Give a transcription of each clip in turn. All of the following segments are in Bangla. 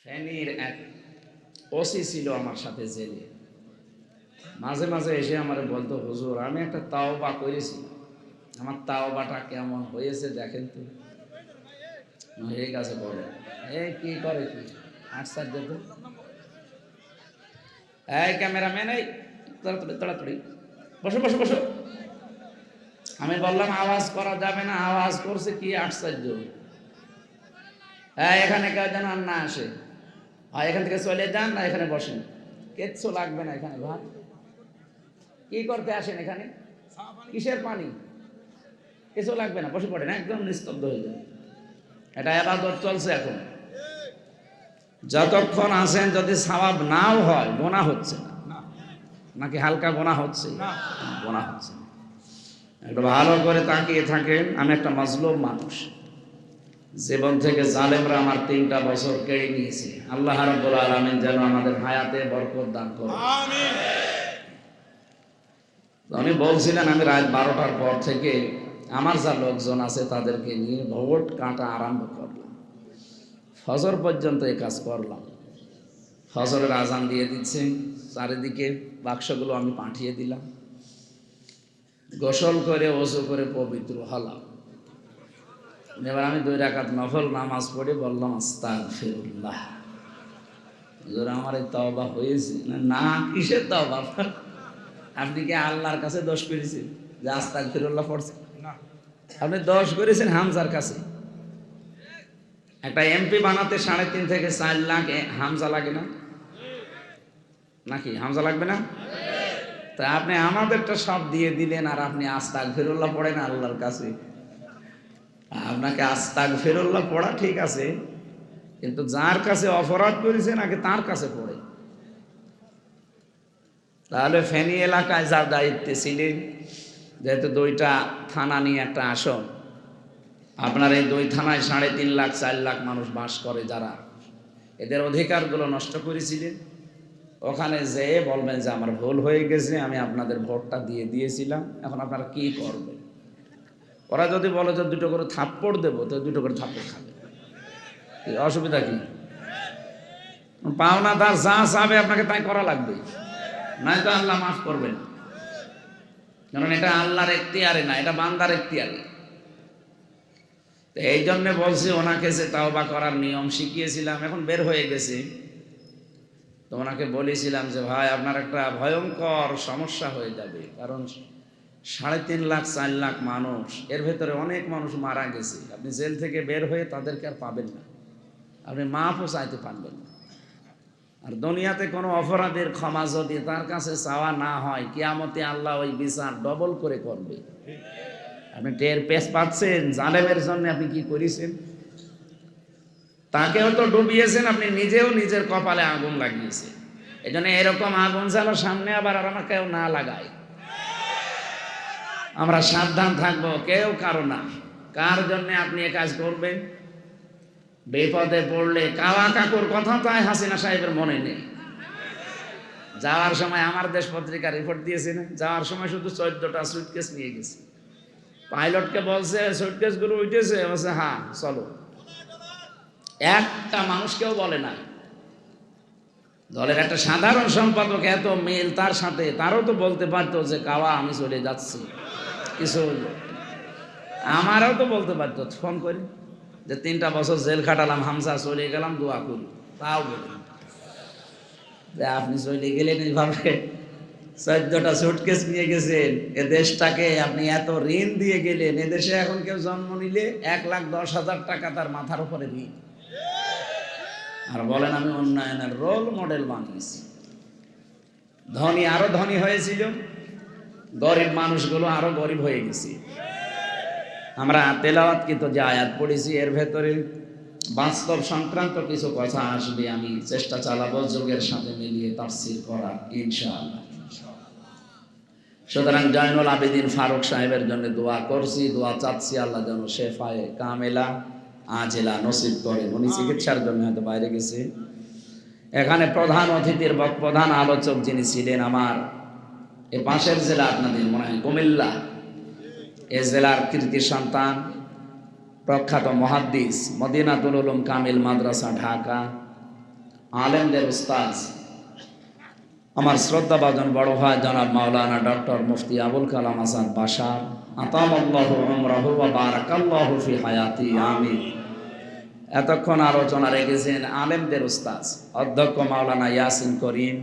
ফেনীর এক ওসি ছিল আমার সাথে জেলে। মাঝে মাঝে এসে আমার বলতো, হুজুর আমি একটা তাওবা করেছি, আমার তাওবাটা কেমন হয়েছে দেখেন তো। হয়ে গেছে বলে, এই কি করে কি আশ্চর্য তো। এই ক্যামেরাম্যান, এই তাড়াতাড়ি তাড়াতাড়ি বসো বসো বসো। আমি বললাম আওয়াজ করা যাবে না, আওয়াজ করছে, কি আশ্চর্য। হ্যাঁ, এখানে কেউ যেন আর না আসে, হয় এখান থেকে চলে যান না এখানে বসেন, কিচ্ছু লাগবে না এখানে। ভাই কি করতে আসেন এখানে? কিসের পানি? কিছু লাগবে না, বসে পড়েন, একদম নিস্তব্ধ হয়ে যান। এটা ইবাদত চলছে এখন। যতক্ষণ আছেন যদি সওয়াব নাও হয়, গোনা হচ্ছে না নাকি? হালকা গোনা হচ্ছে? গোনা হচ্ছে। একটু ভালো করে তাকিয়ে থাকেন। আমি একটা মাজলুম মানুষ, জীবন থেকে জালেমরা আমার 3টা বছর কেড়ে নিয়েছে। আল্লাহ রাব্বুল আলামিন যেন আমাদের হায়াতে বরকত দান করেন, আমিন। আমি বলছিলেন, আমি রাত 12টার পর থেকে আমার যা লোকজন আছে তাদেরকে নিয়ে ভোট কাটা আরম্ভ করলাম। ফজর পর্যন্ত এই কাজ করলাম। ফজরের আজান দিয়ে দিচ্ছে, চারিদিকে বাক্সগুলো আমি পাঠিয়ে দিলাম। গোসল করে ওযু করে পবিত্র হলাম। এবার আমি 2 রাকাত নফল নামাজ পড়ে বললাম, আস্তাগফিরুল্লাহ। হুজুর আমার এই তওবা হয়েছে না? কিসের তওবা? আপনি কি আল্লাহর কাছে দোষ করেছেন যে আস্তাগফিরুল্লাহ পড়ছেন? না, আপনি দোষ করেছেন হামজার কাছে। একটা এমপি বানাতে 3.5 থেকে 4 লাখ হামজা লাগে না নাকি? হামজা লাগবে না? তা আপনি আমাদেরটা সব দিয়ে দিলেন, আর আপনি আস্তাগফিরুল্লাহ পড়েন আল্লাহর কাছে। আপনাকে আস্তাগফিরুল্লাহ পড়া ঠিক আছে, কিন্তু যার কাছে অপরাধ করেছেন আগে তার কাছে পড়ে। তাহলে ফেনী এলাকায় যার দায়িত্বে ছিলেন, যেহেতু 2টা থানা নিয়ে একটা আসন, আপনার এই 2 থানায় 3.5 লাখ 4 লাখ মানুষ বাস করে, যারা এদের অধিকারগুলো নষ্ট করেছিলেন, ওখানে যেয়ে বলবেন যে আমার ভুল হয়ে গেছে, আমি আপনাদের ভোটটা দিয়ে দিয়েছিলাম, এখন আপনারা কি করবেন? ওরা যদি বলে যে 2টো করে থাপ্পড় দেবো, তো 2টো করে থাপ্পড় খাবে, অসুবিধা কি? পাওনাদার যা চাবে আপনাকে তাই করা লাগবে, নয়তো আল্লাহ মাফ করবেন। কারণ এটা আল্লাহর এখতিয়ারে না, এটা বান্দার এখতিয়ারে। এই জন্য বলছি, ওনাকে যে তাওবা করার নিয়ম শিখিয়েছিলাম, এখন বের হয়ে গেছে, তো ওনাকে বলেছিলাম যে ভাই আপনার একটা ভয়ঙ্কর সমস্যা হয়ে যাবে, কারণ 3.5 লাখ 4 লাখ মানুষ, এর ভেতরে অনেক মানুষ মারা গেছে। আপনি জেল থেকে বের হয়ে তাদেরকে আর পাবেন না, আপনি মাফও চাইতে পারবেন না। আর দুনিয়াতে কোনো অপরাধের ক্ষমা যদি তার কাছে চাওয়া না হয়, কিয়ামতে আল্লাহ ওই বিচার ডবল করে করবে। আপনি টের পেশ পাচ্ছেন জালেমের জন্য আপনি কি করেছেন? তাকেও তো ডুবিয়েছেন, আপনি নিজেও নিজের কপালে আগুন লাগিয়েছেন। এই জন্য এরকম আগুন জ্বালার সামনে আবার আমার কেউ না লাগায়, আমরা সাবধান থাকবো, কেউ কারো না। কার জন্য আপনি এ কাজ করবেন? বিপদে পড়লে কাওয়া কাকুর কথা তাই হাসিনা সাহেবের মনে নেই। যাওয়ার সময় আমার দেশ পত্রিকা রিপোর্ট দিয়েছে না, যাওয়ার সময় শুধু 14টা সুটকেস নিয়ে গেছে। পাইলটকে বলছে সুটকেস গুলো উঠেছে, বলছে হ্যাঁ চলো। একটা মানুষকেও বলে না। দলের একটা সাধারণ সম্পাদক এত মেল তার সাথে, তারও তো বলতে পারতো যে কাওয়া আমি চলে যাচ্ছি, কিছু হইল। আমারও তো বলতে পারতো ফোন করি যে 3টা বছর জেল খাটালাম, হামজা চলে গেলাম, দোয়া করি। তাও বলি যে আপনি চলে গেলেন এইভাবে, 14টা সুটকেস নিয়ে গেছেন, এ দেশটাকে আপনি এত ঋণ দিয়ে গেলেন। এদেশে এখন কেউ জন্ম নিলে 1,10,000 টাকা তার মাথার উপরে ঋণ, আর বলেন আমি উন্নয়নের রোল মডেল বানিয়েছি। ধনী আরো ধনী হয়েছিল, গরিব মানুষগুলো আরো গরিব হয়ে গেছে। আমরা তেলাওয়াতকৃত যে আয়াত পড়েছি, এর ভেতরে বাস্তব সংক্রান্ত কিছু কথা আসবে, আমি চেষ্টা চালাবো যুগের সাথে মিলিয়ে তাফসীর করার, ইনশাআল্লাহ। সুতরাং জয়নুল আবেদিন ফারুক সাহেবের জন্য দোয়া করছি, দোয়া চাচ্ছি আল্লাহ যেন শেফায়ে কামেলা আজেলা নসিব করে। উনি চিকিৎসার জন্য হয়তো বাইরে গেছে। এখানে প্রধান অতিথির প্রধান আলোচক যিনি ছিলেন, আমার এ পাশের জেলা, আপনাদের মনে হয় কুমিল্লা, এ জেলার কৃতি সন্তান, প্রখ্যাত মুহাদ্দিস, মদিনাতুল উলুম কামিল মাদ্রাসা ঢাকা, আলেমদের উস্তাদ, আমার শ্রদ্ধাভাজন বড় ভাই জনাব মাওলানা ডক্টর মুফতি আবুল কালাম আজাদ বাশার, আতামাল্লাহু উমরাহু ওয়া বারাকাল্লাহু ফি হায়াতি, আমিন। এতক্ষণ আলোচনা রেখেছেন আলেমদের উস্তাদ অধ্যক্ষ মাওলানা ইয়াসিন করিম,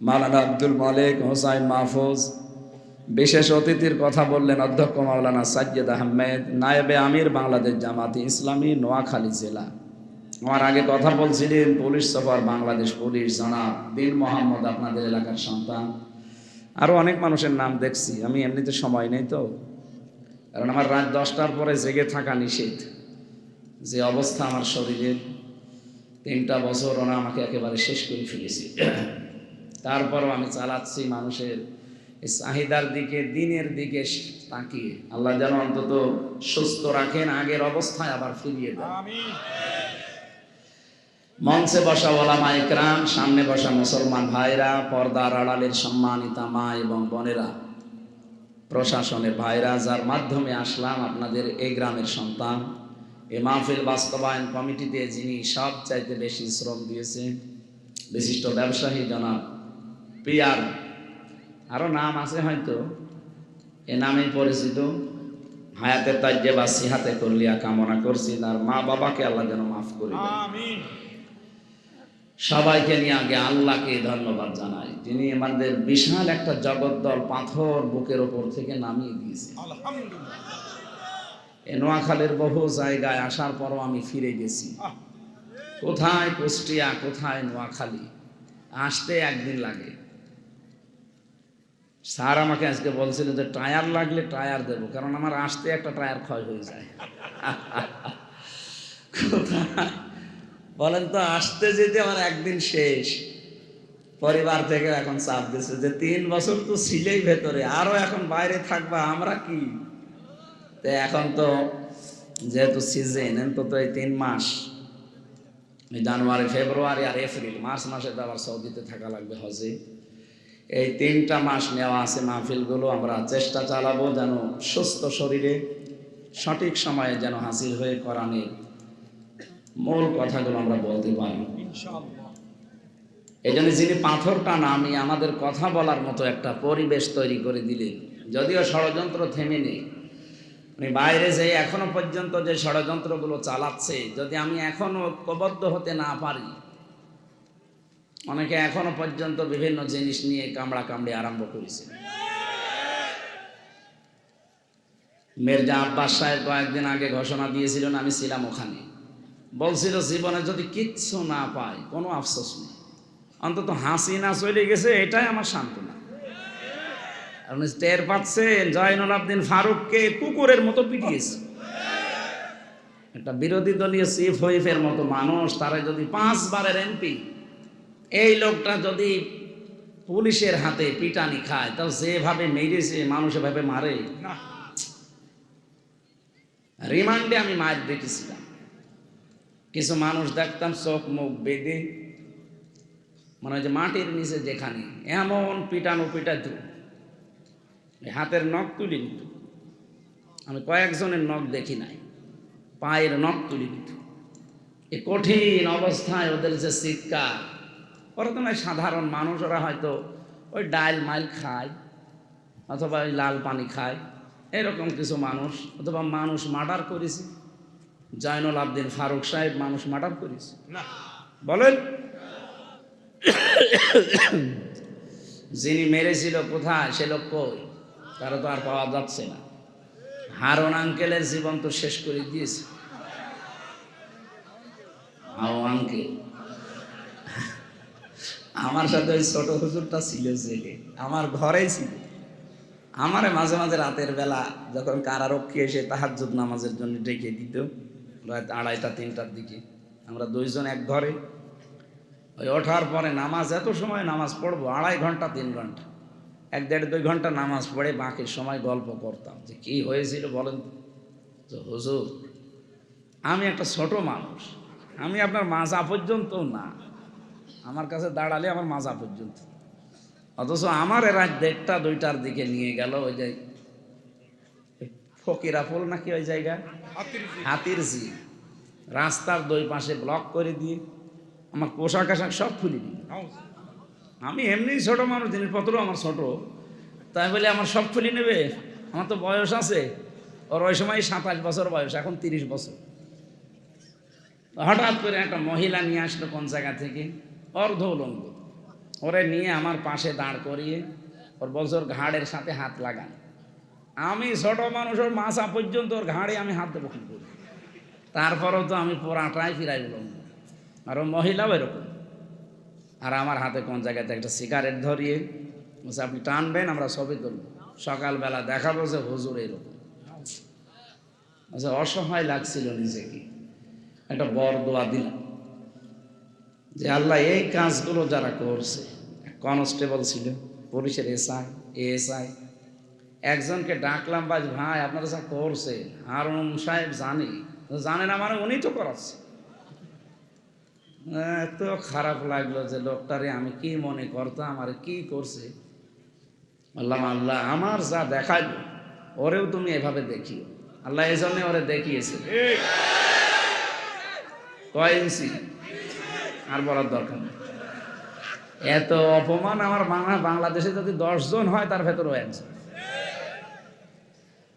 মাওলানা আব্দুল মালিক হোসাইন মাহফুজ। বিশেষ অতিথির কথা বললেন অধ্যক্ষ মাওলানা সাজ্জেদ আহমেদ, নায়েবে আমির বাংলাদেশ জামাতি ইসলামী নোয়াখালী জেলা। আমার আগে কথা বলছিলেন পুলিশ সুপার বাংলাদেশ পুলিশ জনাব বীর মোহাম্মদ, আপনাদের এলাকার সন্তান। আরও অনেক মানুষের নাম দেখছি, আমি এমনিতে সময় নেই তো, কারণ আমার রাত 10টার পরে জেগে থাকা নিষেধ। যে অবস্থা আমার শরীরের, 3টা বছর ওরা আমাকে একেবারে শেষ করে ফেলেছে। তারপরও আমি চালাচ্ছি মানুষের এই চাহিদার দিকে, দিনের দিকে তাকিয়ে। আল্লাহ যেন অন্তত সুস্থ রাখেন, আগের অবস্থায় আবার ফিরিয়ে দেন। মঞ্চে বসা ওলামা ইকরাম, সামনে বসা মুসলমান ভাইরা, পর্দার আড়ালের সম্মানিতা মা এবং বোনেরা, প্রশাসনের ভাইরা, যার মাধ্যমে আসলাম আপনাদের এই গ্রামের সন্তান, এই মাহফিল বাস্তবায়ন কমিটিতে যিনি সবচাইতে বেশি শ্রম দিয়েছেন, বিশিষ্ট ব্যবসায়ী জনাব পিয়ার, আরও নাম আছে হয়তো, এ নামেই পরিচিত, হায়াতের তাজ্জে বা সিহাতে করলিয়া কামনা করছি। তার মা বাবাকে আল্লাহ যেন মাফ করে দেন। আমিন। সবাইকে নিয়ে আগে আল্লাহকে ধন্যবাদ জানাই, যিনি আমাদের বিশাল একটা জগদ্দল পাথর বুকের ওপর থেকে নামিয়ে দিয়েছে। আলহামদুলিল্লাহ। এ নোয়াখালীর বহু জায়গায় আসার পরও আমি ফিরে গেছি, কোথায় কুষ্টিয়া, কোথায় নোয়াখালী, আসতে একদিন লাগে। স্যার আমাকে আজকে বলছিল যে টায়ার লাগলে টায়ার দেব, কারণ আমার আসতে একটা টায়ার ক্ষয় হয়ে যায়। কোথায় বলেন তো, আসতে যেতে আমার একদিন শেষ। পরিবার থেকে এখন চাপ দিচ্ছে যে 3 বছর তো ছিলেই ভেতরে, আরো এখন বাইরে থাকবা, আমরা কি। তো এখন তো যেহেতু সিজন, তো এই 3 মাস, জানুয়ারি ফেব্রুয়ারি আর এপ্রিল, মার্চ মাসে তো আবার সৌদিতে থাকা লাগবে হজে। এই 3টা মাস নেওয়া আছে মাহফিলগুলো, আমরা চেষ্টা চালাবো যেন সুস্থ শরীরে সঠিক সময়ে যেন হাসিল হয়ে কোরআনের মূল কথাগুলো আমরা বলতে পারি ইনশাআল্লাহ। এই জন্য যিনি পাথরটা নামিয়ে আমাদের কথা বলার মতো একটা পরিবেশ তৈরি করে দিলেন, যদিও ষড়যন্ত্র থেমে নেই, উনি বাইরে যে এখনো পর্যন্ত যে ষড়যন্ত্রগুলো চালাচ্ছে, যদি আমি এখনো ঐক্যবদ্ধ হতে না পারি, অনেকে এখনো পর্যন্ত বিভিন্ন জিনিস নিয়ে কামড়া কামড়ি আরম্ভ করেছে। মির্জা আব্বাস সাহেব কয়েকদিন আগে ঘোষণা দিয়েছিলেন, আমি ছিলাম ওখানে, বলছিল জীবনে যদি কিচ্ছু না পাই কোনো আফসোস নেই, অন্তত হাসিনা চলে গেছে এটাই আমার সান্ত্বনা। আপনি টের পাচ্ছেন জয়নুল আবদিন ফারুককে কুকুরের মতো পিটিয়েছে। একটা বিরোধী দলীয় চিফ হুইপের মতো মানুষ, তারা যদি 5 বারের এমপি, এই লোকটা যদি পুলিশের হাতে পিটানি খায়, তাও যেভাবে মেরেছে মানুষ এভাবে মারে না। রিমান্ডে আমি মার দেখেছিলাম, কিছু মানুষ দেখতাম চোখ মুখ বেঁধে, মনে হয় যে মাটির নিচে যেখানে এমন পিটানো পিটাতো, হাতের নখ তুলে নিত। আমি কয়েকজনের নখ দেখি নাই, পায়ের নখ তুলে নিত। এই কঠিন অবস্থায় ওদের যে চিৎকার, ওরা তো নয় সাধারণ মানুষ, ওরা হয়তো ওই ডাইল মাইল খায় অথবা ওই লাল পানি খায়, এরকম কিছু মানুষ, অথবা মানুষ মার্ডার করেছে। জয়নুল আবদিন ফারুক সাহেব মানুষ মার্ডার করেছে না বলেন? যিনি মেরেছিল কোথায়, সে লোক কই, তারা তো আর পাওয়া যাচ্ছে না। হারুন আঙ্কেলের জীবন তো শেষ করে দিয়েছে। আঙ্কেল আমার সাথে ওই ছোট হুজুরটা ছিল জেলে, আমার ঘরেই ছিল। আমারে মাঝে মাঝে রাতের বেলা যখন কারারক্ষী এসে তাহাজ্জুদ নামাজের জন্য ডেকে দিত, রাত 2:30 3টার দিকে, আমরা 2 জন এক ঘরে। ওই ওঠার পরে নামাজ, এত সময় নামাজ পড়বো, 2.5 ঘন্টা 3 ঘন্টা, 1-1.5-2 ঘন্টা নামাজ পড়ে বাকি সময় গল্প করতাম যে কি হয়েছিল বলেন তো। হুজুর, আমি একটা ছোট মানুষ, আমি আপনার মাজা পর্যন্ত না, আমার কাছে দাঁড়ালে আমার মাজা পর্যন্ত, অথচ আমার রাত 1:30-2টার দিকে নিয়ে গেল ওই যে ফকিরাপুল নাকি ওই জায়গা, হাতির ঝিল, রাস্তার 2 পাশে ব্লক করে দিয়ে আমার পোশাক আশাক সব খুলে দিই। আমি এমনি ছোট মানুষ, জিনিসপত্র আমার ছোট, তাই বলে আমার সব খুলে নেবে? আমার তো বয়স আছে, ওর ওই সময় 27 বছর বয়স, এখন 30 বছর। হঠাৎ করে একটা মহিলা নিয়ে আসলো কোন জায়গা থেকে, অর্ধ উলঙ্গ, ওরে নিয়ে আমার পাশে দাঁড় করিয়ে ওর বছর ঘাড়ের সাথে হাত লাগান। আমি ছোট মানুষ, ওর মাথা পর্যন্ত ওর ঘাড়ে আমি হাত দেবো কি করি? তারপরেও তো আমি পুরাটাই ফিরাই উলঙ্গ, আর ও মহিলাও এরকম। আর আমার হাতে কোন জায়গাতে একটা সিগারেট ধরিয়ে বলছে, আপনি টানবেন, আমরা ছবি তুলব, সকালবেলা দেখাবো যে হুজুর এরকম। আচ্ছা, অসহায় লাগছিল নিজেকে, একটা বড় দোয়া দিলাম যে আল্লাহ এই কাজগুলো যারা করছে, কনস্টেবল ছিল, পুলিশের এএসআই, একজনকে ডাকলাম, ভাই আপনারা যা করছে, হারুন সাহেব জানে না মানে উনি তো করাচ্ছে। এত খারাপ লাগলো যে লোকটারে আমি কি মনে করতাম, আর কি করছে। বললাম, আল্লাহ আমার যা দেখাইল ওরেও তুমি এভাবে দেখিও। আল্লাহ এই জন্য ওরে দেখিয়েছে। কয় ইঞ্চি আর বলার দরকার নেই। এত অপমান আমার বাংলাদেশে যদি 10 জন হয়, তার ভেতরও একজন।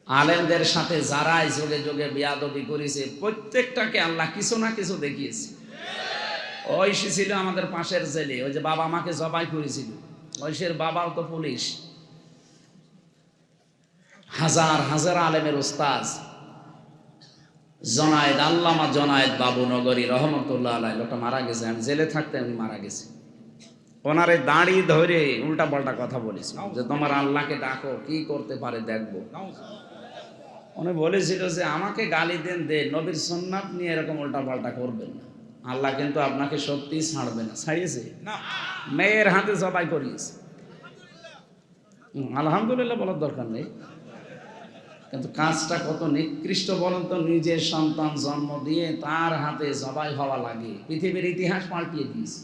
আলেমদের সাথে যারাই যোগে যোগে বেয়াদবি করেছে, প্রত্যেকটাকে আল্লাহ কিছু না কিছু দেখিয়েছে। ঐশী ছিল আমাদের পাশের জেলে, ওই যে বাবা মাকে জবাই করেছিল, ঐশীর বাবাও তো পুলিশ। হাজার হাজার আলেমের উস্তাজ জনায়েদ, আল্লামা জনায়েদ বাবু নগরী রহমতুল্লাহ আলাইহি, লোকটা মারা গেছে। আমি জেলে থাকতে আমি মারা গেছি। ওনারে দাঁড়ি ধরে উল্টা পাল্টা কথা বলেছি যে তোমার আল্লাহকে ডাকো, কি করতে পারে দেখবো। উনি বলেছিল যে আমাকে গালি দেন, নবীর সুন্নাত নিয়ে এরকম উল্টা পাল্টা করবেন না, আল্লাহ কিন্তু আপনাকে সত্যি ছাড়বে না। ছাড়িয়েছে না, মেয়ের হাতে জবাই করিয়েছে। আলহামদুলিল্লাহ বলার দরকার নেই, কিন্তু কাজটা কত নিকৃষ্ট বলেন তো। নিজের সন্তান জন্ম দিয়ে তার হাতে জবাই হওয়া লাগে, পৃথিবীর ইতিহাস পাল্টিয়ে দিয়েছে।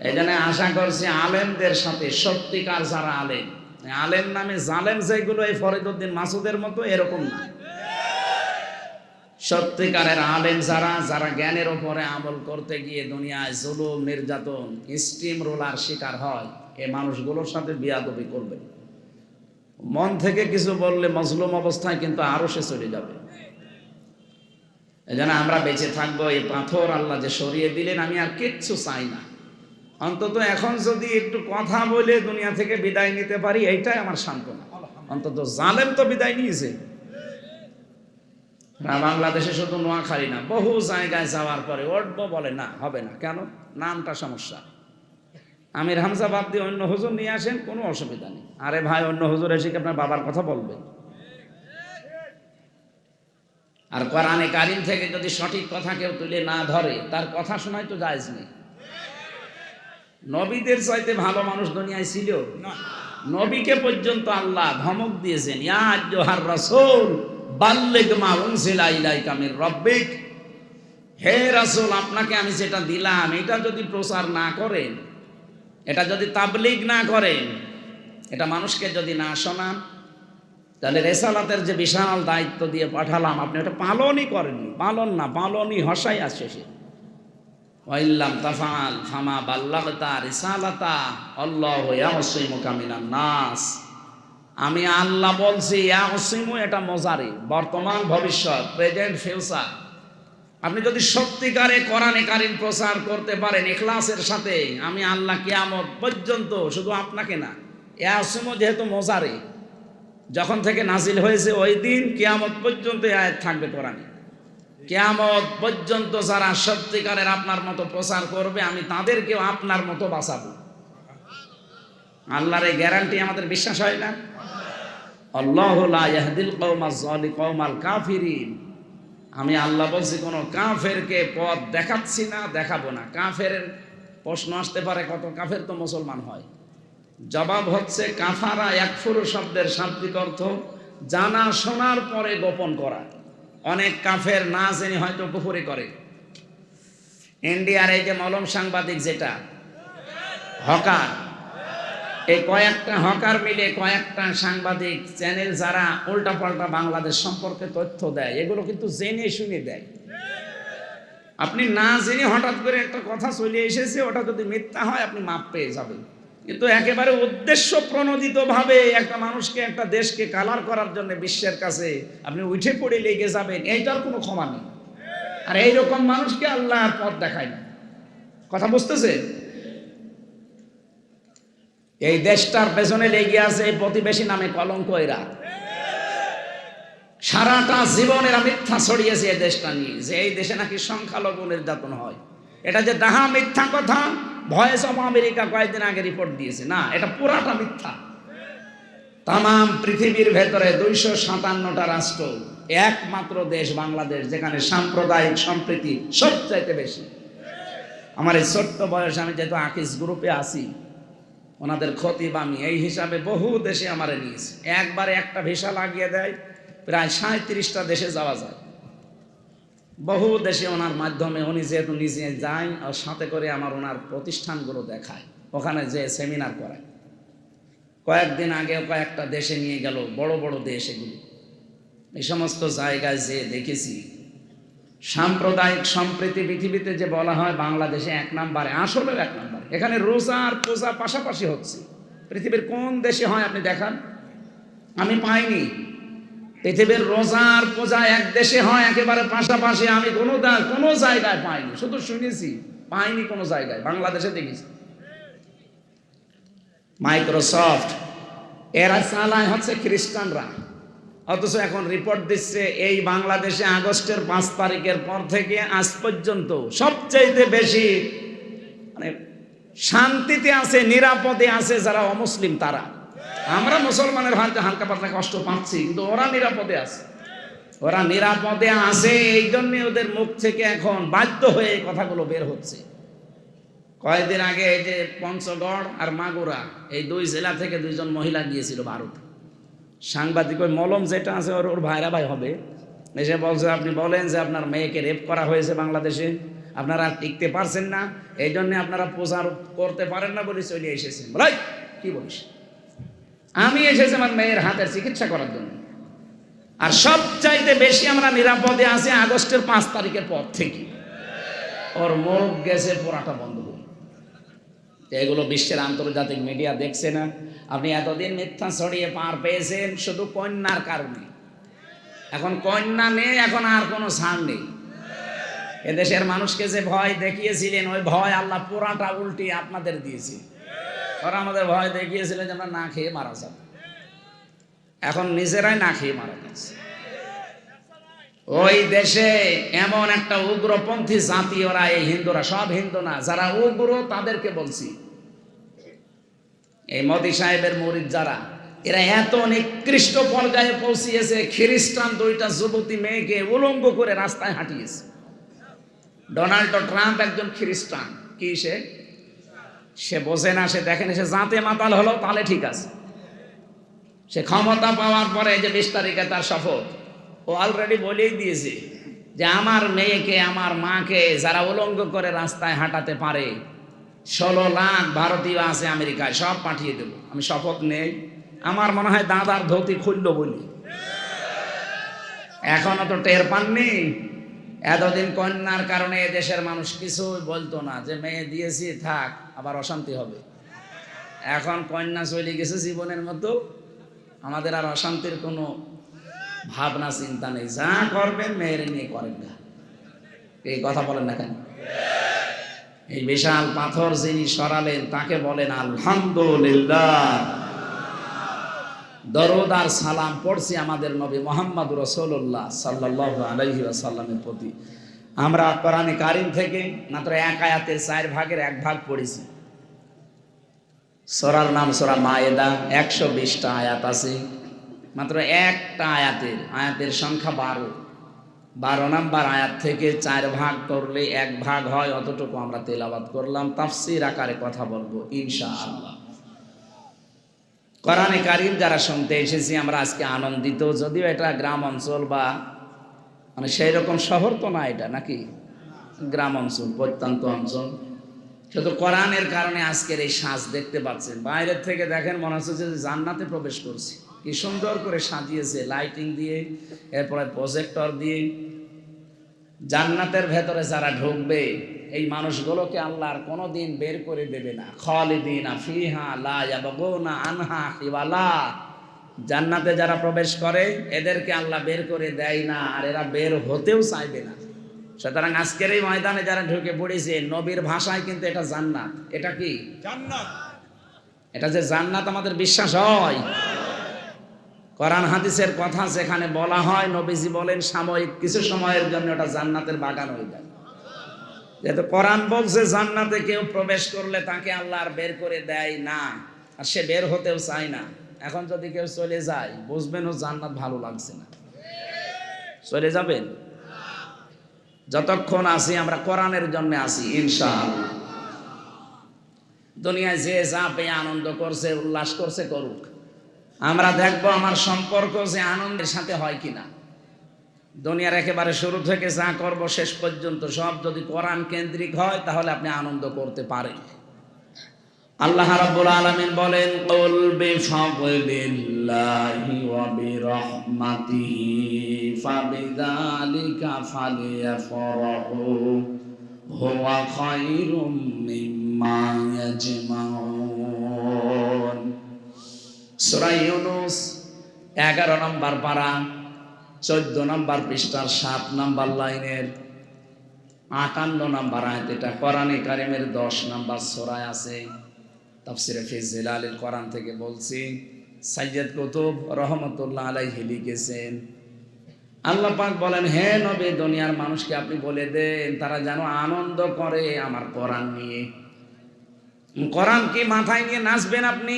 এই জন্য আশা করছি আলেমদের সাথে, সত্যিকার যারা আলেম, আলেম নামে জালেম যেগুলো এই ফরিদউদ্দিন মাসুদের মতো এরকম না, সত্যিকারের আলেম যারা, যারা জ্ঞানের ওপরে আমল করতে গিয়ে দুনিয়ায় জুলুম নির্যাতন স্টিম রোলার শিকার হয়, এই মানুষগুলোর সাথে বিয়াদবি করবে। মন থেকে কিছু বললে মজলুম অবস্থায় কিন্তু আরো সে চলে যাবে। এই জন্য আমরা বেঁচে থাকবো, এই পাথর আল্লাহ যে সরিয়ে দিলেন, আমি আর কিচ্ছু চাই না। অন্তত এখন যদি একটু কথা বলে দুনিয়া থেকে বিদায় নিতে পারি, এইটাই আমার সান্ত্বনা। অন্তত জালেম তো বিদায় নিয়েছে। বাংলাদেশে শুধু নোয়াখালী না, বহু জায়গায় যাওয়ার পরে উঠবো বলে না, হবে না। কেন? নামটা সমস্যা। আমির হামজা বাদ দিয়ে অন্য হুজুর নিয়ে আসেন, কোনো অসুবিধা নেই। আরে ভাই, অন্য হুজুর এসে কি আপনার বাবার কথা বলবে? আর কোরআনে কারিম থেকে যদি সঠিক কথা কেউ তুলে না ধরে, তার কথা শোনাই তো জায়েজ নেই। নবীদের চাইতে ভালো মানুষ দুনিয়ায় ছিল না। নবীকে পর্যন্ত আল্লাহ ধমক দিয়েছেন, ইয়া আইয়ুহার রাসূল বাল্লিগ মা উনজিলা ইলাইকা মির রাব্বিক। হে রাসূল, আপনাকে আমি যেটা দিলাম, এটা যদি প্রচার না করেন, এটা যদি তাবলীগ না করেন, এটা মানুষকে যদি না শোনান, তাহলে রেসালাতের যে বিশাল দায়িত্ব দিয়ে পাঠালাম, আপনি এটা পালনই করেননি। পালন না, পালনই হসাই আসছে সে। ওয়াইল্লাম তাফআল ফামা বাল্লাগতা রিসালাতা আল্লাহু ইয়াসিমুকা মিনান নাস। আমি আল্লাহ বলছি, ইয়াসিমু এটা মুজারি, বর্তমান ভবিষ্যৎ, প্রেজেন্ট ফিউচার। আপনি যদি সত্যিকারে কোরআনে কারিম প্রচার করতে পারেন ইখলাসের সাথে, আমি আল্লাহ কিয়ামত পর্যন্ত, শুধু আপনাকে না, ইয়াসিমু যেহেতু মুজারি, যখন থেকে নাজিল হয়েছে ওই দিন কিয়ামত পর্যন্ত এই আয়াত থাকবে কোরআনে। কিয়ামত পর্যন্ত যারা সত্যিকারের আপনার মতো প্রচার করবে, আমি তাদেরকেও আপনার মতো বাঁচাবো। আল্লাহর এই গ্যারান্টি আমাদের বিশ্বাস হয় না? আল্লাহু লা ইয়াহদিল কওমাল কাফিরিন। আমি আল্লাহ বলছি, কোন কাফেরকে পথ দেখাচ্ছি না, দেখাবো না। কাফের প্রশ্ন আসতে পারে, কত কাফের তো মুসলমান হয়। জবাব হচ্ছে, কাফারা ইয়াকফুরু শব্দের শাব্দিক অর্থ জানা শোনার পরে গোপন করা। অনেক কাফের না জেনে হয়তো কুফরি করে। ইন্ডিয়ার এই যে মলম সাংবাদিক, যেটা হকার, এই কয়েকটা হকার মিলে কয়েকটা সাংবাদিক চ্যানেল যারা উল্টা পাল্টা বাংলাদেশ সম্পর্কে তথ্য দেয়, এগুলো কিন্তু জেনে শুনে দেয়। আপনি না জেনে হঠাৎ করে একটা কথা চলে এসেছে, ওটা যদি মিথ্যা হয় আপনি মাপ পেয়ে যাবেন। কিন্তু একেবারে উদ্দেশ্য প্রণোদিতভাবে একটা মানুষকে, একটা দেশকে কালার করার জন্য বিশ্বের কাছে আপনি উঠে পড়ে লেগে যাবেন, এইটার কোনো ক্ষমা নেই। আর এইরকম মানুষকে আল্লাহর পথ দেখায় না। কথা বুঝতেছে? এই দেশটার পেছনে লেগে আছে এই প্রতিবেশী নামে কলঙ্ক। এরা সারাটা জীবন এরা মিথ্যা ছড়িয়েছে এই দেশটা নিয়ে, যে এই দেশে নাকি সংখ্যালঘু নির্যাতন হয়। এটা যে ডাহা মিথ্যা কথা, ভয়েস অফ আমেরিকা কয়েকদিন আগে রিপোর্ট দিয়েছে, না এটা পুরাটা মিথ্যা। তাম পৃথিবীর ভেতরে 257টা রাষ্ট্র, একমাত্র দেশ বাংলাদেশ যেখানে সাম্প্রদায়িক সম্প্রীতি সবচাইতে বেশি। আমার এই ছোট্ট বয়সে আমি যেহেতু আকিস গ্রুপে আছি, ওনাদের খতিব আমি, এই হিসাবে বহু দেশে আমারে নিয়েছে। একবারে একটা ভিসা লাগিয়ে দেয়, প্রায় 37টা দেশে যাওয়া যায়। বহু দেশে ওনার মাধ্যমে উনি যেহেতু নিজে যায়, আর সাথে করে আমার ওনার প্রতিষ্ঠানগুলো দেখায়, ওখানে যে সেমিনার করায়। কয়েকদিন আগে কয়েকটা দেশে নিয়ে গেল, বড় বড় দেশ এগুলো। এই সমস্ত জায়গায় যে দেখেছি সাম্প্রদায়িক সম্প্রীতি পৃথিবীতে যে বলা হয় বাংলাদেশে 1 নম্বরে, আসলে 1 নম্বরে। এখানে রোজা আর পূজা পাশাপাশি হচ্ছে। পৃথিবীর কোন দেশে হয় আপনি দেখান, আমি পাইনি। পৃথিবীর রোজা আর পূজা এক দেশে হয় একেবারে পাশাপাশি, আমি কোনো জায়গায় পাইনি, শুধু শুনেছি, পাইনি কোনো জায়গায়। বাংলাদেশে দেখেছি। মাইক্রোসফট এরা চালায় হচ্ছে খ্রিস্টানরা, অথচ এখন রিপোর্ট দিচ্ছে এই বাংলাদেশে আগস্টের 5 তারিখের পর থেকে আজ পর্যন্ত সবচেয়ে বেশি মানে শান্তিতে আছে, নিরাপদে আছে যারা অমুসলিম তারা। আমরা মুসলমানের হয়তো হালকা পাতলা কষ্ট পাচ্ছি, কিন্তু ওরা নিরাপদে আছে। ওরা নিরাপদে আছে, এই জন্য ওদের মুখ থেকে এখন বাধ্য হয়ে এই কথাগুলো বের হচ্ছে। কয়েকদিন আগে এই যে পঞ্চগড় আর মাগুরা, এই 2 জেলা থেকে 2 জন মহিলা গিয়েছিল ভারত। সাংবাদিক ওই মলম যেটা আছে ওর ভাইরা ভাই হবে, এসে বলছে আপনি বলেন যে আপনার মেয়েকে রেপ করা হয়েছে বাংলাদেশে, আপনারা টিকতে পারছেন না, এই জন্য আপনারা প্রচার করতে পারেন না বলে চলে এসেছেন। বলে কি বলিস, আমি এসেছি আমার মেয়ের হাতের চিকিৎসা করার জন্য। আর সবচাইতে বেশি আমরা নিরাপদে আছি আগস্টের 5 তারিখের পর থেকে। ওর মুখ গেছে পোড়াটা বন্ধ করে। এগুলো বিশ্বের আন্তর্জাতিক মিডিয়া দেখছে না? আপনি এতদিন মিথ্যা ছড়িয়ে পার পেয়েছেন শুধু কন্যার কারণে। এখন কন্যা নেই, এখন আর কোনো ছাড় নেই। এদেশের মানুষকে যে ভয় দেখিয়েছিলেন, ওই ভয় আল্লাহ পুরাটা উল্টি আপনাদের দিয়েছে। ওরা আমাদের ভয় দেখিয়েছিলেন যে আমরা না খেয়ে মারা যাব, এখন নিজেরাই না খেয়ে মারা যাচ্ছে। ওই দেশে এমন একটা উগ্রপন্থী জাতি ওরা, এই হিন্দুরা, সব হিন্দু না, যারা উগ্র তাদেরকে বলছি, এই মোদি সাহেবের মুরিদ যারা, এরা এত নিকৃষ্ট পর্যায়ে পৌঁছিয়েছে, খ্রিস্টান 2টা যুবতী মেয়েকে উলঙ্গ করে রাস্তায় হাঁটিয়েছে। ডোনাল্ড ট্রাম্প একজন খ্রিস্টান, কি সে বোঝে না, সে দেখেন, সে জাতে মাতাল হলো তাহলে ঠিক আছে। সে ক্ষমতা পাওয়ার পরে যে 20 তারিখে তার শপথ, ও অলরেডি বলেই দিয়েছে যে আমার মেয়েকে, আমার মাকে যারা উলঙ্গ করে রাস্তায় হাঁটাতে পারে, 16 লাখ ভারতীয় আছে আমেরিকায়, সব পাঠিয়ে দেব। আমি শপথ নেই, আমার মনে হয় দাদার ধুতি খুললো বলি। এখনো তো টের পাননি। এতদিন কন্যার কারণে দেশের মানুষ কিছু বলতো না, যে মেয়ে দিয়েছি থাক, আবার অশান্তি হবে। এখন কন্যা চলে গেছে জীবনের মতো, আমাদের আর অশান্তির কোনো ভাবনা চিন্তা নেই। যা করবেন মেয়ের নিয়ে করেন না, এই কথা বলেন না কেন? এই বিশাল পাথর যিনি সরালেন তাকে বলেন আলহামদুলিল্লাহ। দরুদ আর সালাম পড়ছি আমাদের নবী মুহাম্মদ রাসূলুল্লাহ সাল্লাল্লাহু আলাইহি ওয়াসাল্লামের প্রতি। আমরা কোরআনে কারীম থেকে মাত্র 1 আয়াতের 4 ভাগের 1 ভাগ পড়েছি। সূরার নাম সূরা মায়েদা, 120টা আয়াত আছে। মাত্র একটা আয়াতের সংখ্যা 12 নম্বর আয়াত থেকে 4 ভাগ করলে 1 ভাগ হয়, অতটুকু আমরা তেলাওয়াত করলাম। তাফসীর আকারে কথা বলবো ইনশাআল্লাহ। কোরআনে কারীম যারা শুনতে এসেছি আমরা আজকে আনন্দিত, যদিও এটা গ্রাম অঞ্চল বা মানে সেই রকম শহর তো না, এটা নাকি গ্রাম অঞ্চল, প্রত্যন্ত অঞ্চল। শুধু কোরআনের কারণে আজকের এই সাজ দেখতে পাচ্ছেন। বাইরের থেকে দেখেন মনে হচ্ছে যে জান্নাতে প্রবেশ করছি। কি সুন্দর করে সাজিয়েছে লাইটিং দিয়ে, এরপরে প্রজেক্টর দিয়ে। জান্নাতের ভেতরে যারা ঢুকবে এই মানুষগুলোকে আল্লাহ আর কোনোদিন বের করে দেবে না। খালিদিনা ফিহা লা ইয়াবগুনা আনহা হিওয়ালা। জান্নাতে যারা প্রবেশ করে এদেরকে আল্লাহ বের করে দেয় না, আর এরা বের হতেও চাইবে না। সুতরাং আজকের এই ময়দানে যারা ঢুকে পড়েছে, নবীর ভাষায় কিন্তু এটা জান্নাত। এটা কি জান্নাত? এটা যে জান্নাত আমাদের বিশ্বাস হয়। কোরআন হাদিসের কথা যেখানে বলা হয়, নবীজি বলেন সাময়িক কিছু সময়ের জন্য ওটা জান্নাতের বাগান হয়ে যায়। যেহেতু কোরআন বলছে জান্নাতে কেউ প্রবেশ করলে তাকে আল্লাহ আর বের করে দেয় না, আর সে বের হতেও চায় না। এখন যদি কেউ চলে যায়, বুঝবেন ও জান্নাত ভালো লাগছে না। চলে যাবেন? যতক্ষণ আছি আমরা কোরআনের জন্য আছি ইনশাআল্লাহ। দুনিয়ায় যে যা পেয়ে আনন্দ করছে, উল্লাস করছে, করুক। আমরা দেখবো আমার সম্পর্ক যে আনন্দের সাথে হয় কিনা। দুনিয়ার একেবারে শুরু থেকে যা করব শেষ পর্যন্ত সব যদি কোরআন কেন্দ্রিক হয়, তাহলে আপনি আনন্দ করতে পারেন। আল্লাহ রাব্বুল আলামিন বলেন, কুল বিফাদলিল্লাহি ওয়া বিরহমাতিহি ফাবিযালিকা ফালিয়াফরাহু হুয়া খায়রুম মিম্মা ইয়াজমাউন। সূরা ইউনূস 11 নম্বর পারা 14 নম্বর পৃষ্ঠার 7 নম্বর লাইনের 58 নম্বর আয়াত। এটা কোরআনে কারিমের 10 নম্বর সূরায় আছে। তাফসিরে ফি জিলালিল কোরআন থেকে বলছি, সাইয়্যিদ কুতুব রহমাতুল্লাহ আলাইহি লিখেছেন, আল্লাহ পাক বলেন, হে নবী, দুনিয়ার মানুষকে আপনি বলে দেন তারা যেন আনন্দ করে আমার কোরআন নিয়ে। কোরআন কি মাথায় নিয়ে নাচবেন আপনি?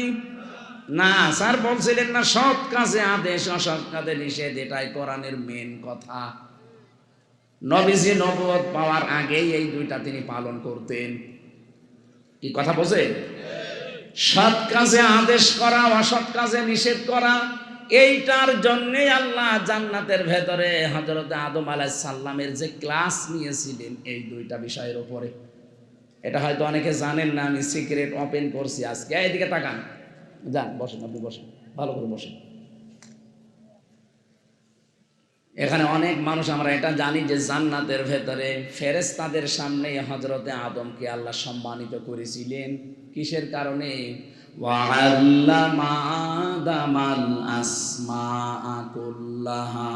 না, স্যার বলছিলেন না সৎ কাজে আদেশ, অসৎ কাজে নিষেধ, এটাই কোরআনের মেন কথা। নবীজি নবুয়ত পাওয়ার আগেই এই দুইটা তিনি পালন করতেন। কি কথা বোঝে? সৎ কাজে আদেশ করা, অসৎ কাজে নিষেধ করা, এইটার জন্যই আল্লাহ জান্নাতের ভেতরে হযরত আদম আলাইহিস সালামের যে ক্লাস নিয়েছিলেন এই দুইটা বিষয়ের উপরে। এটা হয়তো অনেকে জানেন না, আমি সিক্রেট ওপেন করছি আজকে। এইদিকে তাকান, যান বসেন, আপনি বসেন, ভালো করে বসেন। এখানে অনেক মানুষ আমরা এটা জানি যে জান্নাতের ভেতরে ফেরেশতাদের সামনে হযরতে আদমকে আল্লাহ সম্মানিত করেছিলেন। কিসের কারণে? ওয়া'আল্লামা আদামাল আসমাআ কুল্লাহা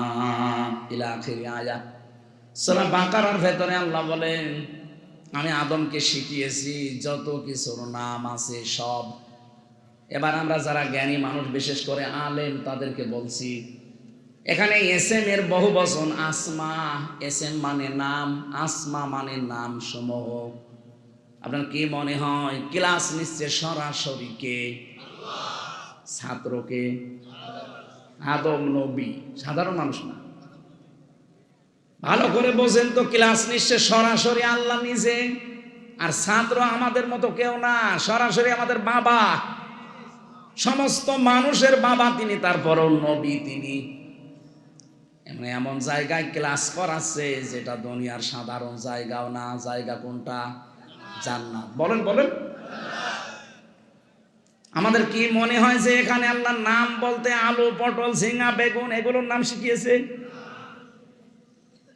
ইলা আখির আয়াত। সূরা বাকারার ভেতরে আল্লাহ বলেন, আমি আদমকে শিখিয়েছি যত কিছুর নাম আছে সব। এবার আমরা যারা জ্ঞানী মানুষ, বিশেষ করে আলেম, তাদেরকে বলছি, এখানে এসএম এর বহু বচন আসমা। এসএম মানে নাম, আসমা মানে নাম সমূহ। আপনার কি মনে হয় ক্লাস নিচ্ছে সরাসরি কে? ছাত্রকে? আদম নবী, সাধারণ মানুষ না। ভালো করে বোঝেন তো, ক্লাস নিচ্ছে সরাসরি আল্লাহ নিজে, আর ছাত্র আমাদের মতো কেউ না, সরাসরি আমাদের বাবা, সমস্ত মানুষের বাবা তিনি, তারপরও নবী তিনি। এমন জায়গায় ক্লাস করাচ্ছে যেটা দুনিয়ার সাধারণ জায়গাও না। জায়গা কোনটা? জান্নাত। বলেন বলেন। আমাদের কি মনে হয় যে এখানে আল্লাহর নাম বলতে আলু, পটল, ঝিঙা, বেগুন এগুলোর নাম শিখিয়েছে?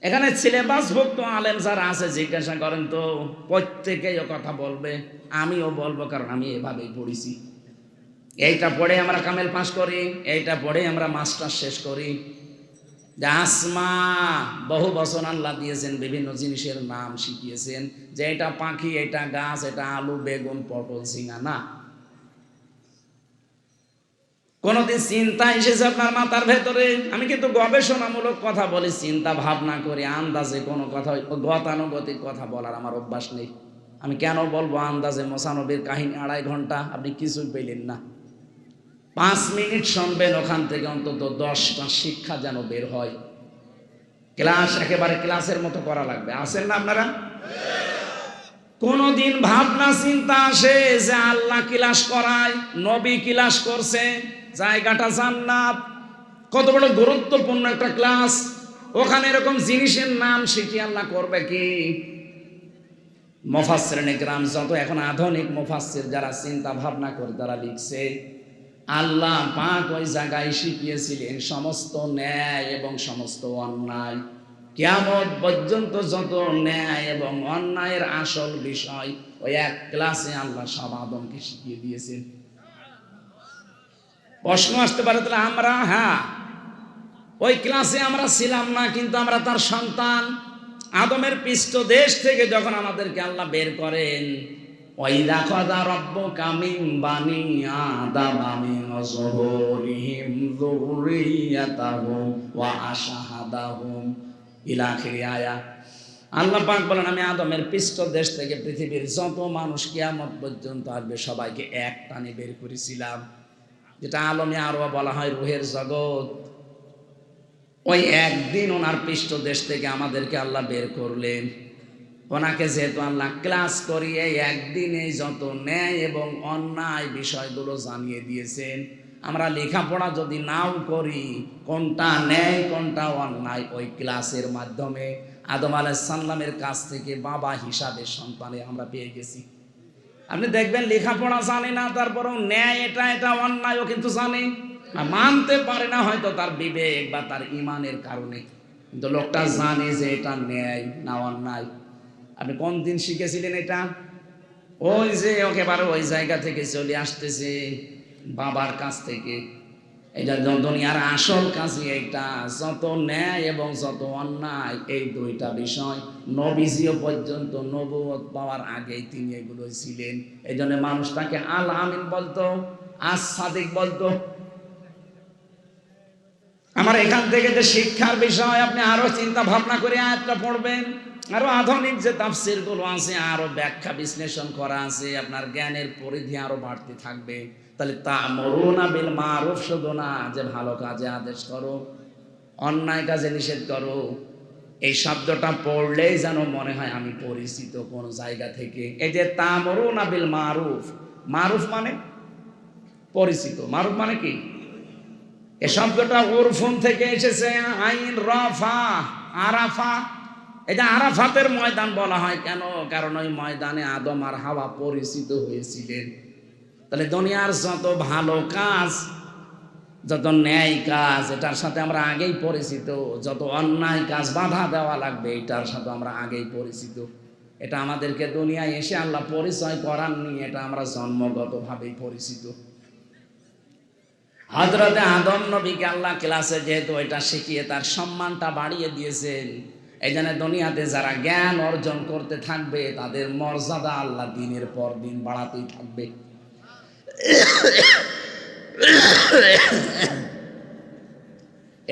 এখানে সিলেবাসভুক্ত আলেম যারা আছে জিজ্ঞাসা করেন তো, প্রত্যেকেই ও কথা বলবে, আমিও বলবো, কারণ আমি এভাবেই পড়েছি। এইটা পড়ে আমরা কামেল পাস করি, এইটা পড়ে আমরা মাস্টার শেষ করি। যে আসমা, বহু বচন আল্লাহ দিয়েছেন, বিভিন্ন জিনিসের নাম শিখিয়েছেন, যে এটা পাখি, এটা গাছ, এটা আলু, বেগুন, পটল, ঝিঙা না। কোনদিন চিন্তা এসেছে আপনার মাথার ভেতরে? আমি কিন্তু গবেষণামূলক কথা বলি, চিন্তা ভাবনা করে আন্দাজে কোনো কথা, গতানুগতিক কথা বলার আমার অভ্যাস নেই। আমি কেন বলবো আন্দাজে? মোসানবীর কাহিনী 2.5 ঘন্টা, আপনি কিছুই পেলেন না। 5 মিনিট শুনবেন, ওখান থেকে অন্তত 10টা শিক্ষা যেন বের হয়। ক্লাস একেবারে ক্লাসের মতো করা লাগবে। আছেন না আপনারা? কোনদিন ভাবনা চিন্তা আসে যে আল্লাহ ক্লাস করায়, নবী ক্লাস করছে, জায়গাটা জান্নাত, কত বড় গুরুত্বপূর্ণ একটা ক্লাস, ওখানে এরকম জিনিসের নাম শিখি আল্লাহ করবে কি? মুফাসসিরিন ইকরাম, যত এখন আধুনিক মুফাসসির যারা চিন্তা ভাবনা করে তারা লিখছে, আল্লাহ পাক ওই জায়গায় শিখিয়েছিলেন সমস্ত ন্যায় এবং সমস্ত অন্যায়। কিয়ামত পর্যন্ত যত ন্যায় এবং অন্যায়ের আসল বিষয় ওই এক ক্লাসে আল্লাহ সব আদমকে শিখিয়ে দিয়েছেন। প্রশ্ন আসতে পারে তাহলে আমরা, হ্যাঁ ওই ক্লাসে আমরা ছিলাম না, কিন্তু আমরা তার সন্তান। আদমের পৃষ্ঠদেশ থেকে যখন আমাদেরকে আল্লাহ বের করেন, ওয়াইদা খাযা রাব্বুকা মিন বানি আদামা মিন যুহুরিহিম যুররিয়াতাহুম ওয়া আশহাদাহুম ইলা আখির আয়া। আল্লাহ পাক বলেন, আমি আদমের পৃষ্ঠদেশ থেকে পৃথিবীর যত মানুষ কিয়ামত পর্যন্ত আসবে সবাইকে এক টানে বের করেছিলাম, যেটা আলমে আরো বলা হয় রুহের জগৎ। ওই একদিন ওনার পৃষ্ঠদেশ থেকে আমাদেরকে আল্লাহ বের করলেন। ওনাকে যেহেতু আল্লাহ ক্লাস করিয়ে একদিনে যত ন্যায় এবং অন্যায় বিষয়গুলো জানিয়ে দিয়েছেন, আমরা লেখাপড়া যদি নাও করি কোনটা ন্যায় কোনটা অন্যায় ওই ক্লাসের মাধ্যমে আদম আলাইহিস সালামের কাছ থেকে বাবা হিসাবে সন্তানে আমরা পেয়ে গেছি। আপনি দেখবেন লেখাপড়া জানে না, তারপরেও ন্যায় এটা এটা অন্যায়ও কিন্তু জানে, মানতে পারে না হয়তো তার বিবেক বা তার ইমানের কারণে, কিন্তু লোকটা জানে যে এটা ন্যায় না অন্যায়। আপনি কোন দিন শিখেছিলেন এটা? ওই যে একেবারে ওই জায়গা থেকে চলে আসতেছে বাবার কাছ থেকে। এটা দুনিয়ার আসল কাজই এটা, যত ন্যায় এবং যত অন্যায় এই দুইটা বিষয় নবীজিও পর্যন্ত নবুয়ত পাওয়ার আগেই তিনি এগুলো ছিলেন। এই জন্য মানুষ তাকে আল আমিন বলতো, আস সাদিক বলতো। আমার এখান থেকে যে শিক্ষার বিষয় আপনি আরো চিন্তা ভাবনা করে আয়াতটা পড়বেন, আরো আধুনিক যে তাফসীর গুলো আছে, আরো ব্যাখ্যা বিশ্লেষণ করা আছে, আপনার জ্ঞানের পরিধি আরো বাড়তে থাকবে। তাহলে তা'মুরুনা বিল মারুফ শুধু না যে ভালো কাজে আদেশ করো, অন্যায় কাজে নিষেধ করো, এই শব্দটা পড়লেই যেন মনে হয় আমি পরিচিত কোন জায়গা থেকে। এই যে তা'মুরুনা বিল মারুফ, মারুফ মানে পরিচিত, মারুফ মানে কি? এই শব্দটা উরফুন থেকে এসেছে, আইন রাফা আরাফা। এটা আরাফাতের ময়দান বলা হয় কেন? কারণ ওই ময়দানে আদম আর হাওয়া পরিচিত হয়েছিলেন। তাহলে দুনিয়ার যত ভালো কাজ, যত ন্যায় কাজ, এটার সাথে আমরা আগেই পরিচিত। যত অন্যায় কাজ বাধা দেওয়া লাগবে এটার সাথে আমরা আগেই পরিচিত। এটা আমাদেরকে দুনিয়ায় এসে আল্লাহ পরিচয় করাননি, এটা আমরা জন্মগতভাবেই পরিচিত। হযরতে আদম নবীকে আল্লাহ ক্লাসে যেহেতু এটা শিখিয়ে তার সম্মানটা বাড়িয়ে দিয়েছেন, এই জন্য দুনিয়াতে যারা জ্ঞান অর্জন করতে থাকবে তাদের মর্যাদা আল্লাহ দিনের পর দিন বাড়াতেই থাকবে।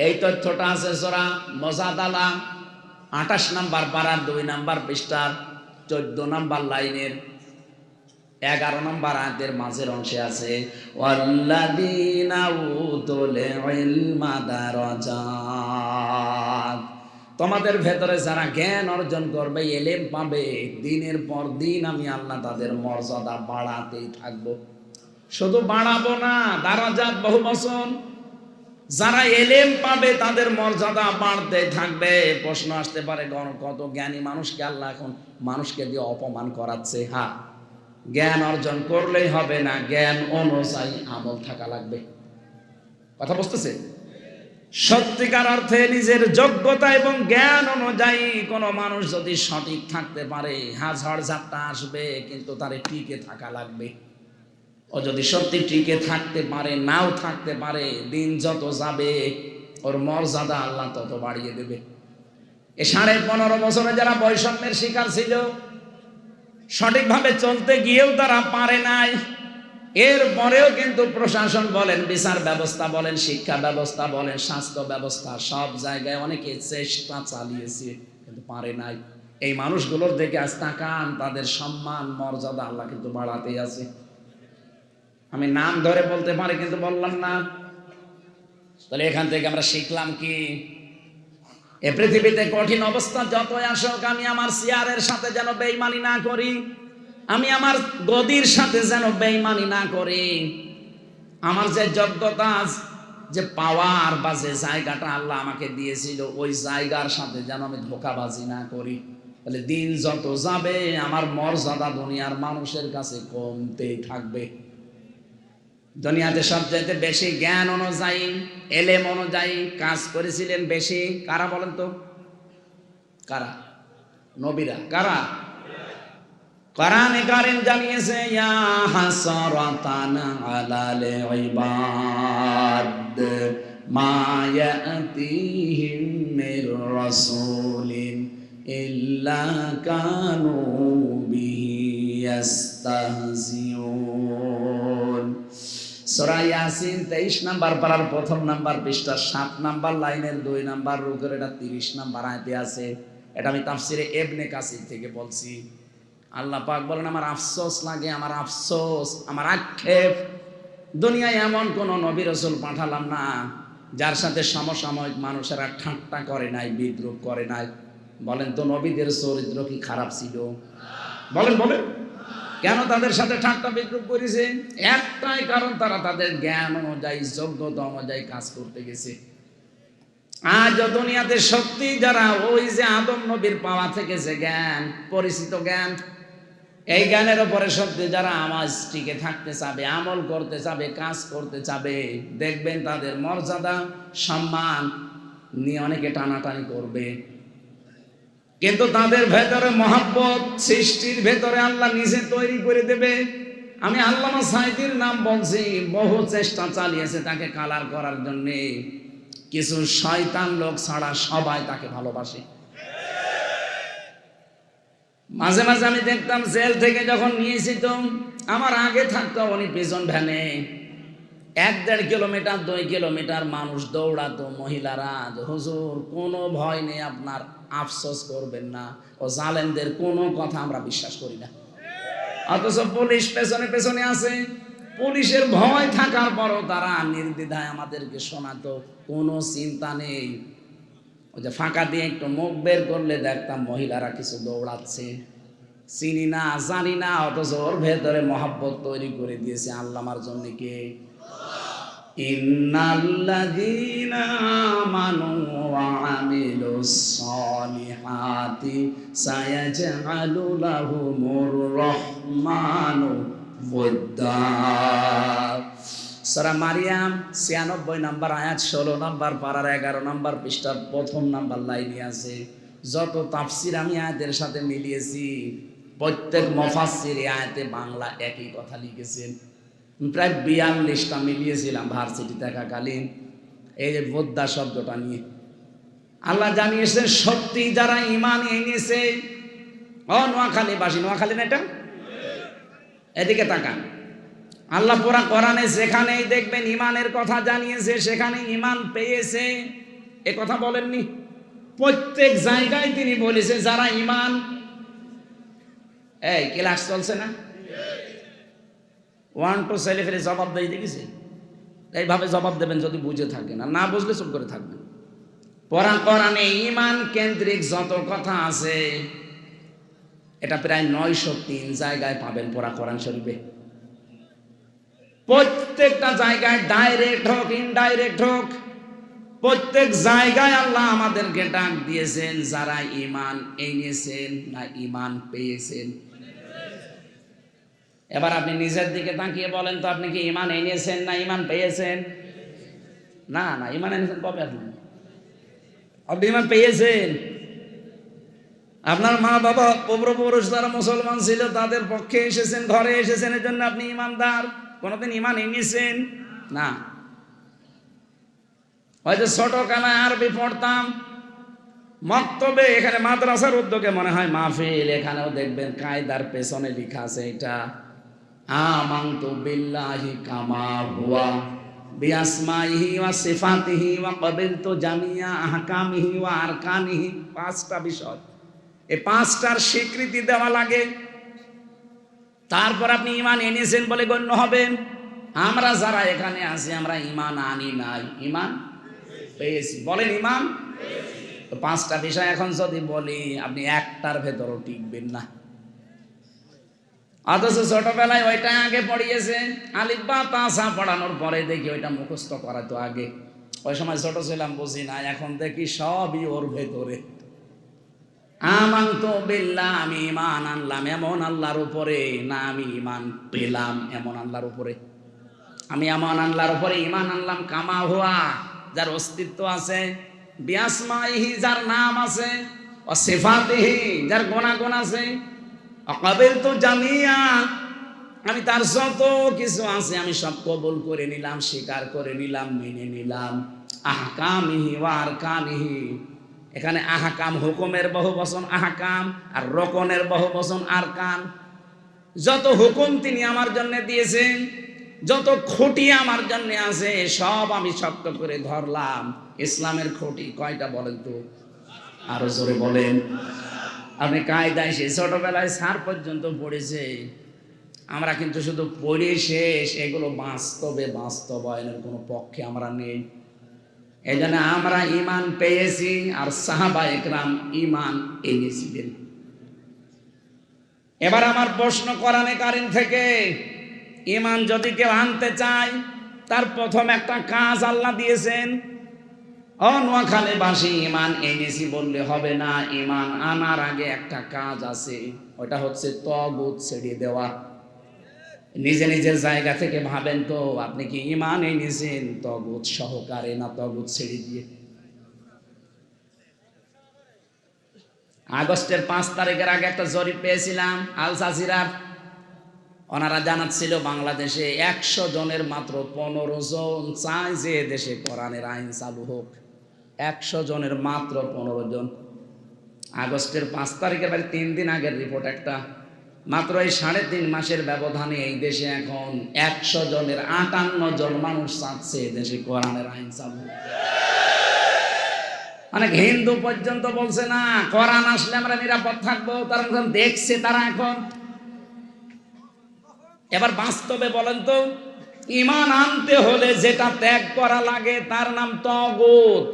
এই তথ্যটা আছে সূরা মুজাদালা 28 নম্বর পারার 2 নম্বর পৃষ্ঠার 14 নম্বর লাইনের 11 নম্বর আয়াতের মাঝের অংশে আছে, ওয়াল্লাযীনা উতুল ইলমা দারাজাত। তোমাদের ভেতরে যারা জ্ঞান অর্জন করবে, এলেম পাবে, দিনের পর দিন আমি আল্লাহ তাদের মর্যাদা বাড়াতেই থাকবো। শুধু বাড়াবো না, দারাজাত বহু বচন। যারা এলেম পাবে তাদের মর্যাদা বাড়তে থাকবে। প্রশ্ন আসতে পারে, কত জ্ঞানী মানুষকে আল্লাহ এখন মানুষকে দিয়ে অপমান করাচ্ছে। হ্যাঁ, জ্ঞান অর্জন করলেই হবে না, জ্ঞান অনুযায়ী আমল থাকা লাগবে। কথা বুঝতেছে? সত্যিকার অর্থে নিজের যোগ্যতা এবং জ্ঞান অনুযায়ী কোনো মানুষ যদি সঠিক থাকতে পারে, হ্যাঁ ঝড় ঝাপটা আসবে কিন্তু তারে টিকে থাকা লাগবে। ও যদি সত্যি টিকে থাকতে পারে, নাও থাকতে পারে, দিন যত যাবে ওর মর্যাদা আল্লাহ তত বাড়িয়ে দেবে। এই 15.5 বছরে যারা বৈষম্যের শিকার ছিল, সঠিকভাবে চলতে গিয়েও তারা পারে নাই, এরপরেও কিন্তু প্রশাসন বলেন, বিচার ব্যবস্থা বলেন, শিক্ষা ব্যবস্থা বলেন, স্বাস্থ্য ব্যবস্থা, সব জায়গায় অনেকে চেষ্টা চালিয়েছে কিন্তু পারে নাই। এই মানুষগুলোর দিকে আজ তাকান, তাদের সম্মান মর্যাদা আল্লাহ কিন্তু বাড়াতেই আছে। আমি নাম ধরে বলতে পারি কিন্তু বললাম না। তাহলে এখান থেকে আমরা শিখলাম কি? এ পৃথিবীতে কঠিন অবস্থা যতই আসুক, আমি আমার চেয়ারের সাথে যেন বেঈমানি না করি, আমি আমার গদির সাথে যেন বেঈমানি না করি, আমার যে যোগ্যতা, যে পাওয়ার বা যে জায়গাটা আল্লাহ আমাকে দিয়েছিল ওই জায়গার সাথে যেন আমি ধোঁকাবাজি না করি। তাহলে দিন যত যাবে আমার মর্যাদা দুনিয়ার মানুষের কাছে কমতেই থাকবে। দুনিয়াতে সবচাইতে বেশি জ্ঞান অনুযায়ী, এলেম অনুযায়ী কাজ করেছিলেন বেশি কারা বলেন তো? কারা? নবীরা। কারা? কোরআনে কারীম জানিয়েছে ইয়া হাসরাতান আলাল ইবাদ মা ইয়াতিহিম মির রাসূলিন ইল্লা কানু বিহি ইস্তাহজিউন। সূরা ইয়াসিন 23 নাম্বার পারার প্রথম নাম্বার পৃষ্ঠা 7 নাম্বার লাইনের 2 নাম্বার রুকের এটা 30 নাম্বার আয়াতে আছে। এটা আমি তাফসিরে ইবনে কাসির থেকে বলছি। আল্লাহ পাক বলেন আমার আফসোস লাগে, আমার আফসোস, আমার আক্ষেপ, দুনিয়ায় এমন কোন নবী রাসূল পাঠালাম না যার সাথে সমসাময়িক মানুষেরা ঠাট্টা করে নাই, বিদ্রুপ করে নাই। বলেন তো নবীদের চরিত্র কি খারাপ ছিল? বলেন বলেন, কেন তাদের সাথে ঠাট্টা বিদ্রুপ করেছে? একটাই কারণ, তারা তাদের জ্ঞান অনুযায়ী, যোগ্যতা অনুযায়ী কাজ করতে গেছে। আজ দুনিয়াতে সত্যি যারা ওই যে আদম নবীর পাওয়া থেকে যে জ্ঞান, পরিচিত জ্ঞান, এই জ্ঞানের উপরে সত্যি যারা আমাজ টিকে থাকতে চাবে, আমল করতে চাবে, কাজ করতে চাবে, দেখবেন তাদের মর্যাদা সম্মান নিয়ে অনেকে টানাটানি করবে। কিন্তু তাদের ভেতরে মহব্বত, সৃষ্টির ভেতরে আল্লাহ নিজে তৈরি করে দেবে। আমি আল্লামা সাঈদীর নাম বলছি, বহু চেষ্টা চালিয়েছে তাকে কালার করার জন্য। কিছু শয়তান লোক ছাড়া সবাই তাকে ভালোবাসে। মাঝে মাঝে আমি দেখতাম জেল থেকে যখন নিয়েছি, তো আমার আগে থাকতো উনি পেছন ভ্যানে 1-1.5 কিলোমিটার 2 কিলোমিটার মানুষ দৌড়াতো, মহিলারা। হুজুর কোনো ভয় নেই আপনার, আফসোস করবেন না, ও জালেমদের কোনো কথা আমরা বিশ্বাস করি না। অথচ পুলিশ পেছনে পেছনে আছে, পুলিশের ভয় থাকার পরও তারা নির্দ্বিধায় আমাদেরকে শোনাতো, কোনো চিন্তা নেই। ওই যে ফাঁকা দিয়ে একটু মুখ বের করলে দেখতাম মহিলারা কিছু দৌড়াচ্ছে, চিনি না জানি না, অথচ ওর ভেতরে মহব্বত তৈরি করে দিয়েছে আল্লামার জন্য কে? ইন্নাল্লাযীনা আমানু ওয়া আমিলুস সালিহাতি সায়াজআলু লাহুমুর রাহমানু ওয়াদ্দা। সূরা মারিয়াম 96 নাম্বার আয়াত 16 নাম্বার পারার 11 নাম্বার পৃষ্ঠার প্রথম নাম্বার লাইনে আছে। যত তাফসীর আমি আয়াতের সাথে মিলিয়েছি, প্রত্যেক মুফাসসির আয়াতে বাংলা একই কথা লিখেছেন। প্রায় 42টা মিলিয়েছিলাম ভার্সিটি থাকাকালীন, এই যে বোদ্দা শব্দটা নিয়ে। আল্লাহ জানিয়েছেন সত্যি যারা ঈমান এনেছে, ও নোয়াখালীবাসী, নোয়াখালী না এটা? এদিকে তাকান। আল্লাহ পুরা কোরআনে যেখানেই দেখবেন ঈমানের কথা জানিয়েছে, সেখানে ঈমান পেয়েছে এ কথা বলেননি? প্রত্যেক জায়গায় তিনি বলেছে যারা ঈমান। এই ক্লাস চলছে না? 1 2 ছেলে ফেলে জবাব দিয়ে দেখেছি। এইভাবে জবাব দেবেন যদি বুঝে থাকেন, আর না বুঝলে চুপ করে থাকবেন। কোরআনে ঈমান কেন্দ্রিক যত কথা আছে, এটা প্রায় 903 জায়গায় পাবেন কোরআন শরীফে। প্রত্যেকটা জায়গায় ডাইরেক্ট হোক ইনডাইরেক্ট হোক, প্রত্যেক জায়গায় আল্লাহ আমাদেরকে ডাক দিয়েছেন যারা ঈমান এনেছেন না ঈমান পেয়েছেন। এবার আপনি নিজের দিকে তাকিয়ে বলেন তো, আপনি কি ঈমান এনেছেন না ঈমান পেয়েছেন? না না, ঈমান এনেছেন কবে? আপনি ঈমান পেয়েছেন। আপনার মা বাবা পূর্বপুরুষ যারা মুসলমান ছিল তাদের পক্ষে এসেছেন, ঘরে এসেছেন, এর জন্য আপনি ঈমানদার। কোনদিন ঈমান এনেছেন? না। হয়তো ছোটবেলায় আরবি পড়তাম, মক্তবে, এখানে মাদ্রাসার উদ্যোগে মনে হয় মাহফিল, এখানেও দেখবেন কায়দার পেছনে লেখা আছে এটা আমানতু বিল্লাহি কামা হুয়া বিআসমাইহি ওয়া সিফাতিহি ওয়া ক্বাবিলতু জামিয়া আহকামিহি ওয়া আরকানিহি। 5টা বিষয়, এই 5টার স্বীকৃতি দেওয়া লাগে, তারপর আপনি ঈমান এনেছেন বলে গণ্য হবেন। আমরা যারা এখানে আছি আমরা ঈমান আনি নাই, ঈমান পেয়েছি। বলেন ঈমান পেয়েছি। 5টা বিষয় এখন যদি বলি আপনি একটার ভেতরও টিকবেন না। অথচ ছোটবেলায় ওইটা আগে পড়িয়েছে, আলিফ বা তা সা পড়ানোর পরে দেখি ওইটা মুখস্থ করাতো আগে। ওই সময় ছোট ছিলাম, বুঝি না, এখন দেখি সবই ওর ভেতরে। আমানতু বিল্লাহ, আমি ঈমান আনলাম এমন আল্লাহর উপরে, না আমি ঈমান পেলাম এমন আল্লাহর উপরে। আমি এমন আল্লাহর উপরে ঈমান আনলাম কামা হুয়া, যার অস্তিত্ব আছে, বিআসমাইহি, যার নাম আছে, ও সিফাতিহি, যার গুনাহগান আছে, আকাবিলতু জামিয়া, আমি তার যত কিছু আছে আমি সব কবুল করে নিলাম, স্বীকার করে নিলাম, মেনে নিলাম। আহকামিহি ওয়া আরকানিহি, এখানে আহকাম হুকুমের বহু বচন আহকাম, আর রকনের বহু বচন আরকান। যত হুকুম তিনি আমার জন্য দিয়েছেন, যত খুঁটি আমার জন্য আছে, সব আমি শক্ত করে ধরলাম। ইসলামের খুঁটি কয়টা বলেন তো? আরো জোরে বলেন। আপনি কায়দায় সে ছোটবেলায় স্যার পর্যন্ত পড়েছে, আমরা কিন্তু শুধু পড়ে শেষ, এগুলো বাস্তবে বাস্তবায়নের কোনো পক্ষে আমরা নেই। এই জন্য আমরা ঈমান পেয়েছি, আর সাহাবা একরাম ঈমান এনেছিলেন। এবার আমার প্রশ্ন, কোরআনে কারীম থেকে ঈমান যদি কেউ আনতে চায়, তার প্রথম একটা কাজ আল্লাহ দিয়েছেন। নোয়াখালীবাসী ঈমান এনেছি বললে হবে না, ঈমান আনার আগে একটা কাজ আছে, ওটা হচ্ছে তাগুত ছেড়ে দেওয়া। নিজে নিজের জায়গা থেকে ভাবেন তো, আপনি কি ঈমান এনেছেন তাগুত সহকারে না তাগুত ছেড়ে দিয়ে? আগস্টের 5 তারিখের আগে একটা জরিপ পেয়েছিলাম আল জাজিরার। ওনারা জানাচ্ছিল বাংলাদেশে 100 জনের মাত্র 15 জন চায় যে দেশে কোরআনের আইন চালু হোক। 100 জনের মাত্র 15 জন। আগস্টের 5 তারিখের 3 দিন আগের রিপোর্ট একটা। মাত্র এই 3.5 মাসের ব্যবধানে এই দেশে এখন 100 জনের 58 জন মানুষ চাচ্ছে দেশে কোরআনের আইন চালু। অনেক হিন্দু পর্যন্ত বলছে না, কোরআন আসলে আমরা নিরাপদ থাকবো, তারা দেখছে তারা এখন। এবার বাস্তবে বলেন তো, ঈমান আনতে হলে যেটা ত্যাগ করা লাগে তার নাম তাগুত।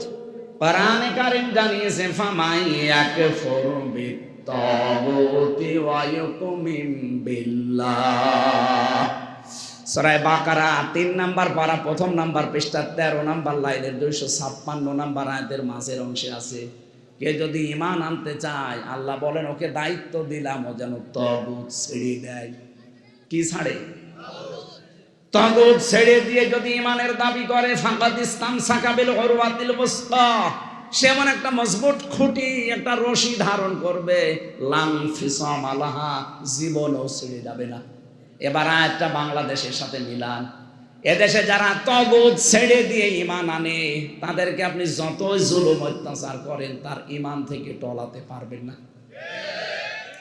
কোরআনে কারীম জানিয়েছে, ফামাই ইয়াকফুর বিত্তাগুতি ওয়া ইউমিন বিল্লাহ। সূরা বাকারা 3 নাম্বার পারা, 1 নাম্বার পৃষ্ঠা 13 নাম্বার লাইনের 256 নাম্বার আয়াতের মাঝের অংশে আছে, কে যদি ঈমান আনতে চায়, আল্লাহ বলেন ওকে দায়িত্ব দিলাম ও যেন তাগুত ছেড়ে দেয়। কি ছাড়ে? তাগুত ছেড়ে দিয়ে যদি ঈমানের দাবি করে, ফাকাদ ইসতামসাকা বিল উরওয়াতিল ওয়াসকা, সে এমন একটা মজবুত খুঁটি, একটা রশি ধারণ করবে, লাম ফিসাম আলাহা, জীবনও ছেড়ে যাবে না। এবার আয়াতটা বাংলাদেশের সাথে মিলান। এদেশে যারা তাগুত ছেড়ে দিয়ে ঈমান আনে, তাদেরকে আপনি যতই জুলুম অত্যাচার করেন, তার ঈমান থেকে টলাতে পারবেন না।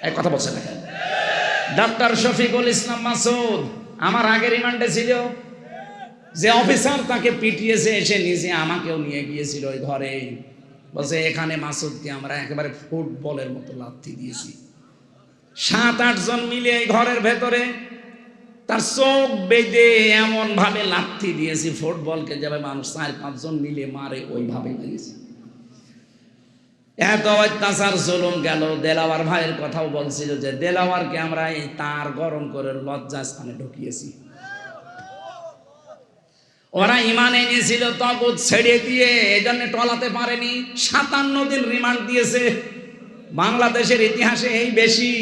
এই কথা বলছেন না কেন? ডক্টর শফিকুল ইসলাম মাসুদ আমার আগের রিমান্ডে ছিল, যে অফিসার তাকে পিটিয়েছে, এসে নিজে আমাকেও নিয়ে গিয়েছিল ওই ঘরে। বলছে এখানে মাসুদকে আমরা একেবারে ফুটবলের মতো লাথি দিয়েছি। 7-8 জন মিলে এই ঘরের ভেতরে তার চোখ বেঁধে এমন ভাবে লাথি দিয়েছি, ফুটবলকে যেভাবে মানুষ 4-5 জন মিলে মারে ওইভাবে দিয়েছি। এত অত্যাচার জুলুম গেল। দেলাওয়ার ভাইয়ের কথাও বলছিল যে দেলাওয়ারকে আমরা এই তার গরম করে লজ্জাস্থানে ঢুকিয়েছি। ওরা ঈমান এনেছিল তাগুত ছেড়ে দিয়ে, এজন্য টলাতে পারেনি। 57 দিন রিমান্ড দিয়েছে। বাংলাদেশের ইতিহাসে এই বেশি।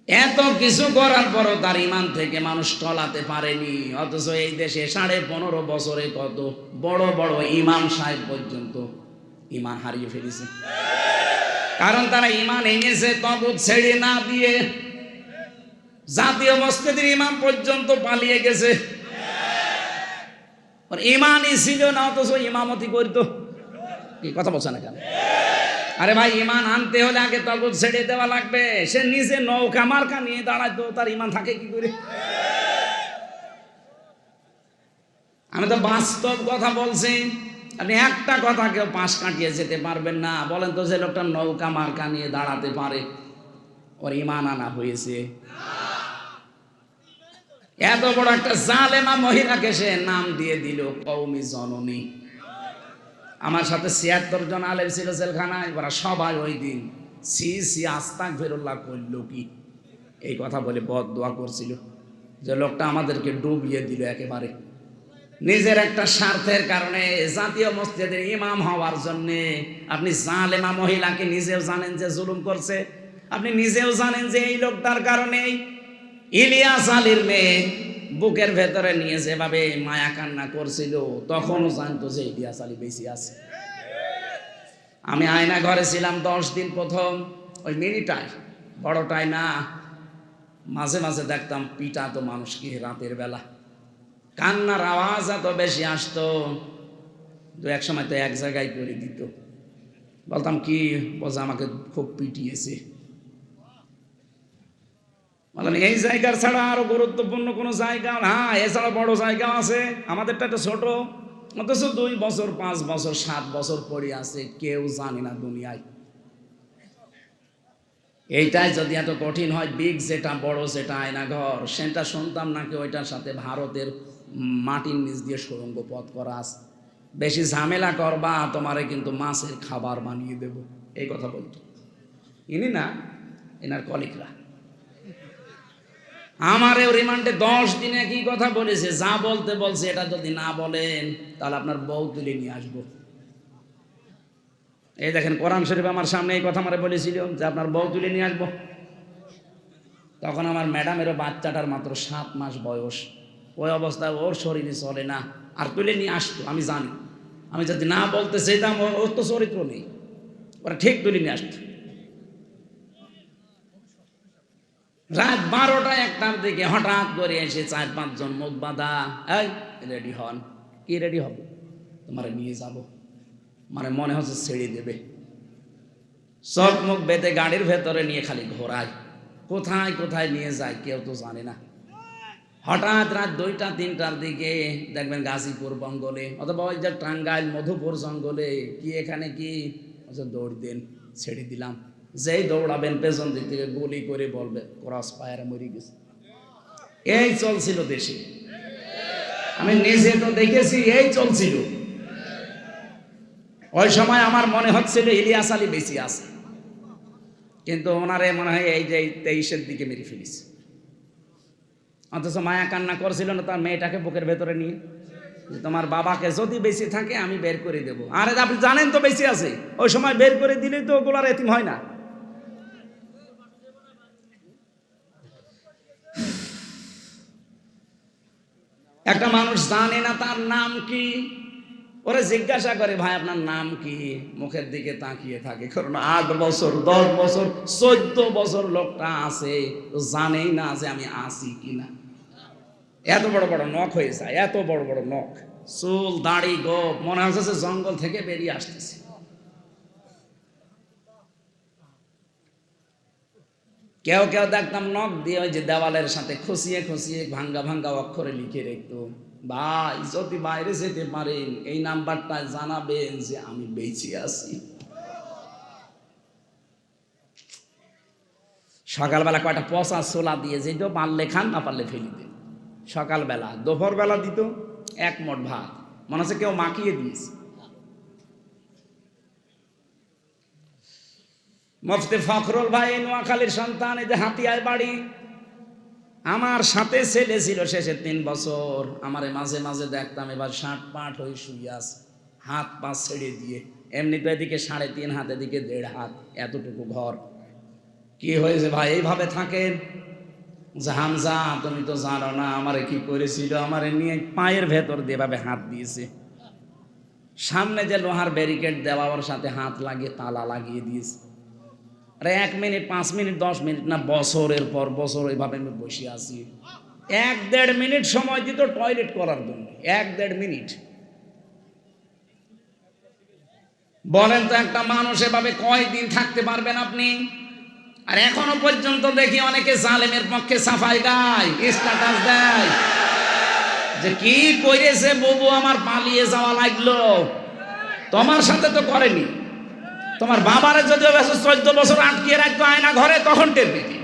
এত কিছু করার পরও তার ঈমান থেকে মানুষ টলাতে পারেনি। অথচ এই দেশে 15.5 বছরে কত বড় বড় ইমাম সাহেব পর্যন্ত ঈমান হারিয়ে ফেলেছে, কারণ তারা ঈমান এনেছে তাগুত ছেড়ে না দিয়ে। জাতীয় মসজিদের ইমাম পর্যন্ত পালিয়ে গেছে, ঈমানই ছিল না, অথচ ইমামতি করত। কি কথা বলছে না কেন? আরে ভাই, ঈমান আনতে হলে আগে তাগুত ছেড়ে দেওয়া লাগবে। সে নিজে নৌকা মার্কা নিয়ে দাঁড়াইতো, তার ঈমান থাকে কি করে? আমি তো বাস্তব কথা বলছি। আপনি একটা কথা কেউ পাশ কাটিয়ে যেতে পারবেন না। বলেন তো, যে লোকটা নৌকা মার্কা নিয়ে দাঁড়াতে পারে, ওর ঈমান আনা হয়েছে? এত বড় একটা জালেমা মহিলাকে সে নাম দিয়ে দিল কওমি জননী। আমার সাথে 76 জন আলেম ছিল জেলখানায়। ওরা সবাই ওই দিন সি আস্তাগফিরুল্লাহ করল কি এই কথা বলে বদদোয়া করছিল, যে লোকটা আমাদেরকে ডুবিয়ে দিল একেবারে। নিজের একটা স্বার্থের কারণে, জাতীয় মসজিদের ইমাম হওয়ার জন্য আপনি জালেমা মহিলাকে নিজেও জানেন যে জুলুম করছে, আপনি নিজেও জানেন যে এই লোকটার কারণে ইলিয়াস আলীর মেয়ে বুকের ভেতরে নিয়ে যেভাবে মায়া কান্না করছিল, তখনও জানতো যে ইলিয়াস আলী বেশি আছে। আমি আয়না ঘরে ছিলাম 10 দিন প্রথম, ওই মিনিটাই, বড়টাই না। মাঝে মাঝে দেখতাম পিটা তো মানুষকে রাতের বেলা, কান্নার আওয়াজ এত বেশি আসতো, তো এক সময় তো এক জায়গায় করে দিত। বলতাম কি, বলছে আমাকে খুব পিটিয়েছে। বললাম এই জায়গার ছাড়া আরো গুরুত্বপূর্ণ কোনো জায়গা? হ্যাঁ, এছাড়া বড় জায়গা আছে, আমাদেরটা একটা ছোট। অথচ 2 বছর 5 বছর 7 বছর পড়ে আছে, কেউ জানে না দুনিয়ায়। এইটাই যদি এত কঠিন হয়, বিগ যেটা, বড় যেটা আয়নাঘর, সেটা শুনতাম নাকি ওইটার সাথে ভারতের মাটির নিচ দিয়ে সুড়ঙ্গ পথ করা আছে। বেশি ঝামেলা করবা তোমারে কিন্তু মাছের খাবার বানিয়ে দেব, এই কথা বলতো। ইনি না, এনার কলিগরা আমারেও রিমান্ডে 10 দিনে কি কথা বলেছে, যা বলতে বলছে এটা যদি না বলেন তাহলে আপনার বউ তুলে নিয়ে আসবো। এই দেখেন, কোরআন শরীফ আমার সামনে এই কথা আমারে বলেছিল যে আপনার বউ তুলে নিয়ে আসবো। তখন আমার ম্যাডামেরও বাচ্চাটার মাত্র 7 মাস বয়স। ওই অবস্থায় ওর শরীরে চলে না, আর তুলে নিয়ে আসতো। আমি জানি, আমি যদি না বলতে চাইতাম, ওর তো চরিত্র নেই, ওরা ঠিক তুলে নিয়ে আসতো। রাত 12টা 1টার দিকে হঠাৎ করে এসে 4-5 জন মুখ বাঁধা, এই রেডি হন। কি রেডি হব? তোমারে নিয়ে যাব। মানে মনে হচ্ছে ছেড়ে দেবে। চোখ মুখ বেঁধে গাড়ির ভেতরে নিয়ে খালি ঘোরায়, কোথায় কোথায় নিয়ে যায় কেউ তো জানে না। হঠাৎ রাত 2টা 3টার দিকে দেখবেন গাজীপুর জঙ্গলে, অথবা ওই যে টাঙ্গাইল মধুপুর জঙ্গলে, কি এখানে কি দৌড় দেন, ছেড়ে দিলাম। যেই দৌড়াবেন পেছন দিক থেকে গুলি করে বলবে ক্রস ফায়ারে মরে গেছে। এই চলছিল দেশে, আমি নিজে তো দেখেছি, এই চলছিল। ওই সময় আমার মনে হচ্ছিল ইলিয়াস আলী বেশি আছে, কিন্তু ওনারে মনে হয় এই যে 23-এর দিকে মেরে ফেলিছে। অথচ মায়া কান্না করছিল না তার মেয়েটাকে বুকের ভেতরে নিয়ে, যে তোমার বাবাকে যদি বেশি থাকে আমি বের করে দেবো। আরে আপনি জানেন তো বেশি আছে, ওই সময় বের করে দিলেই তো ওগুলার এতিম হয় না। একটা মানুষ জানে না তার নাম কি, ওরা জিজ্ঞাসা করে ভাই আপনার নাম কি, মুখের দিকে তাকিয়ে থাকে। কারণ 8 বছর 10 বছর 14 বছর লোকটা আছে, জানেই না যে আমি আছি কিনা। এত বড় বড় নখ হয়ে যায়, এত বড় বড় নখ, চুল দাড়ি গোপ, মনে হচ্ছে জঙ্গল থেকে বেরিয়ে আসতেছে। কেউ কেউ দেখতাম নখ দিয়ে ওই যে দেওয়ালের সাথে খুশিয়ে খুশিয়ে ভাঙ্গা ভাঙ্গা অক্ষরে লিখে রাখতো, ভাই যদি বাইরে যেতে পারেন এই নাম্বারটা জানাবেন যে আমি বেঁচে আছি। সকালবেলা কয়টা পচা ছোলা দিয়ে যেত, পারলে খান না পারলে ফেলি দেন। সকালবেলা, দুপুরবেলা দিত 1 মোট ভাত, মনে হচ্ছে কেউ মাখিয়ে দিয়েছে। মুফতি ফখরুল ভাই নোয়াখালীর সন্তান, এই যে হাতিয়ায় বাড়ি, আমার সাথে ছেলে ছিল শেষের 3 বছর। আমারে মাঝে মাঝে দেখতাম এবার 60 পাট হয়ে শুয়ে আছে, হাত পা ছেড়ে দিয়ে। এমনি তো এদিকে 3.5 হাত, এদিকে 1.5 হাত, এতটুকু ঘর। কি হয়েছে ভাই এইভাবে থাকেন? যে হামজা তুমি তো জানো না আমারে কি করেছিল, আমারে নিয়ে পায়ের ভেতর দিয়ে এভাবে হাত দিয়েছে। সামনে যে লোহার ব্যারিকেড দেওয়া, ওর সাথে হাত লাগিয়ে তালা লাগিয়ে দিয়েছে। আরে 1 মিনিট 5 মিনিট 10 মিনিট না, বছরের পর বছর এইভাবে আমি বসে আছি। 1-1.5 মিনিট সময় দিত টয়লেট করার জন্য, 1-1.5 মিনিট। বলেন তো একটা মানুষ এভাবে কয়দিন থাকতে পারবেন আপনি? আর এখনো পর্যন্ত দেখি অনেকে জালেমের পক্ষে সাফাই গায়, স্ট্যাটাস দেয় যে কি করেছে বাবু, আমার পালিয়ে যাওয়া লাগলো। তোমার সাথে তো করেনি, তোমার বাবারে যদি 14 বছর আটকিয়ে রাখতো আয়না ঘরে, তখন টের পেতি।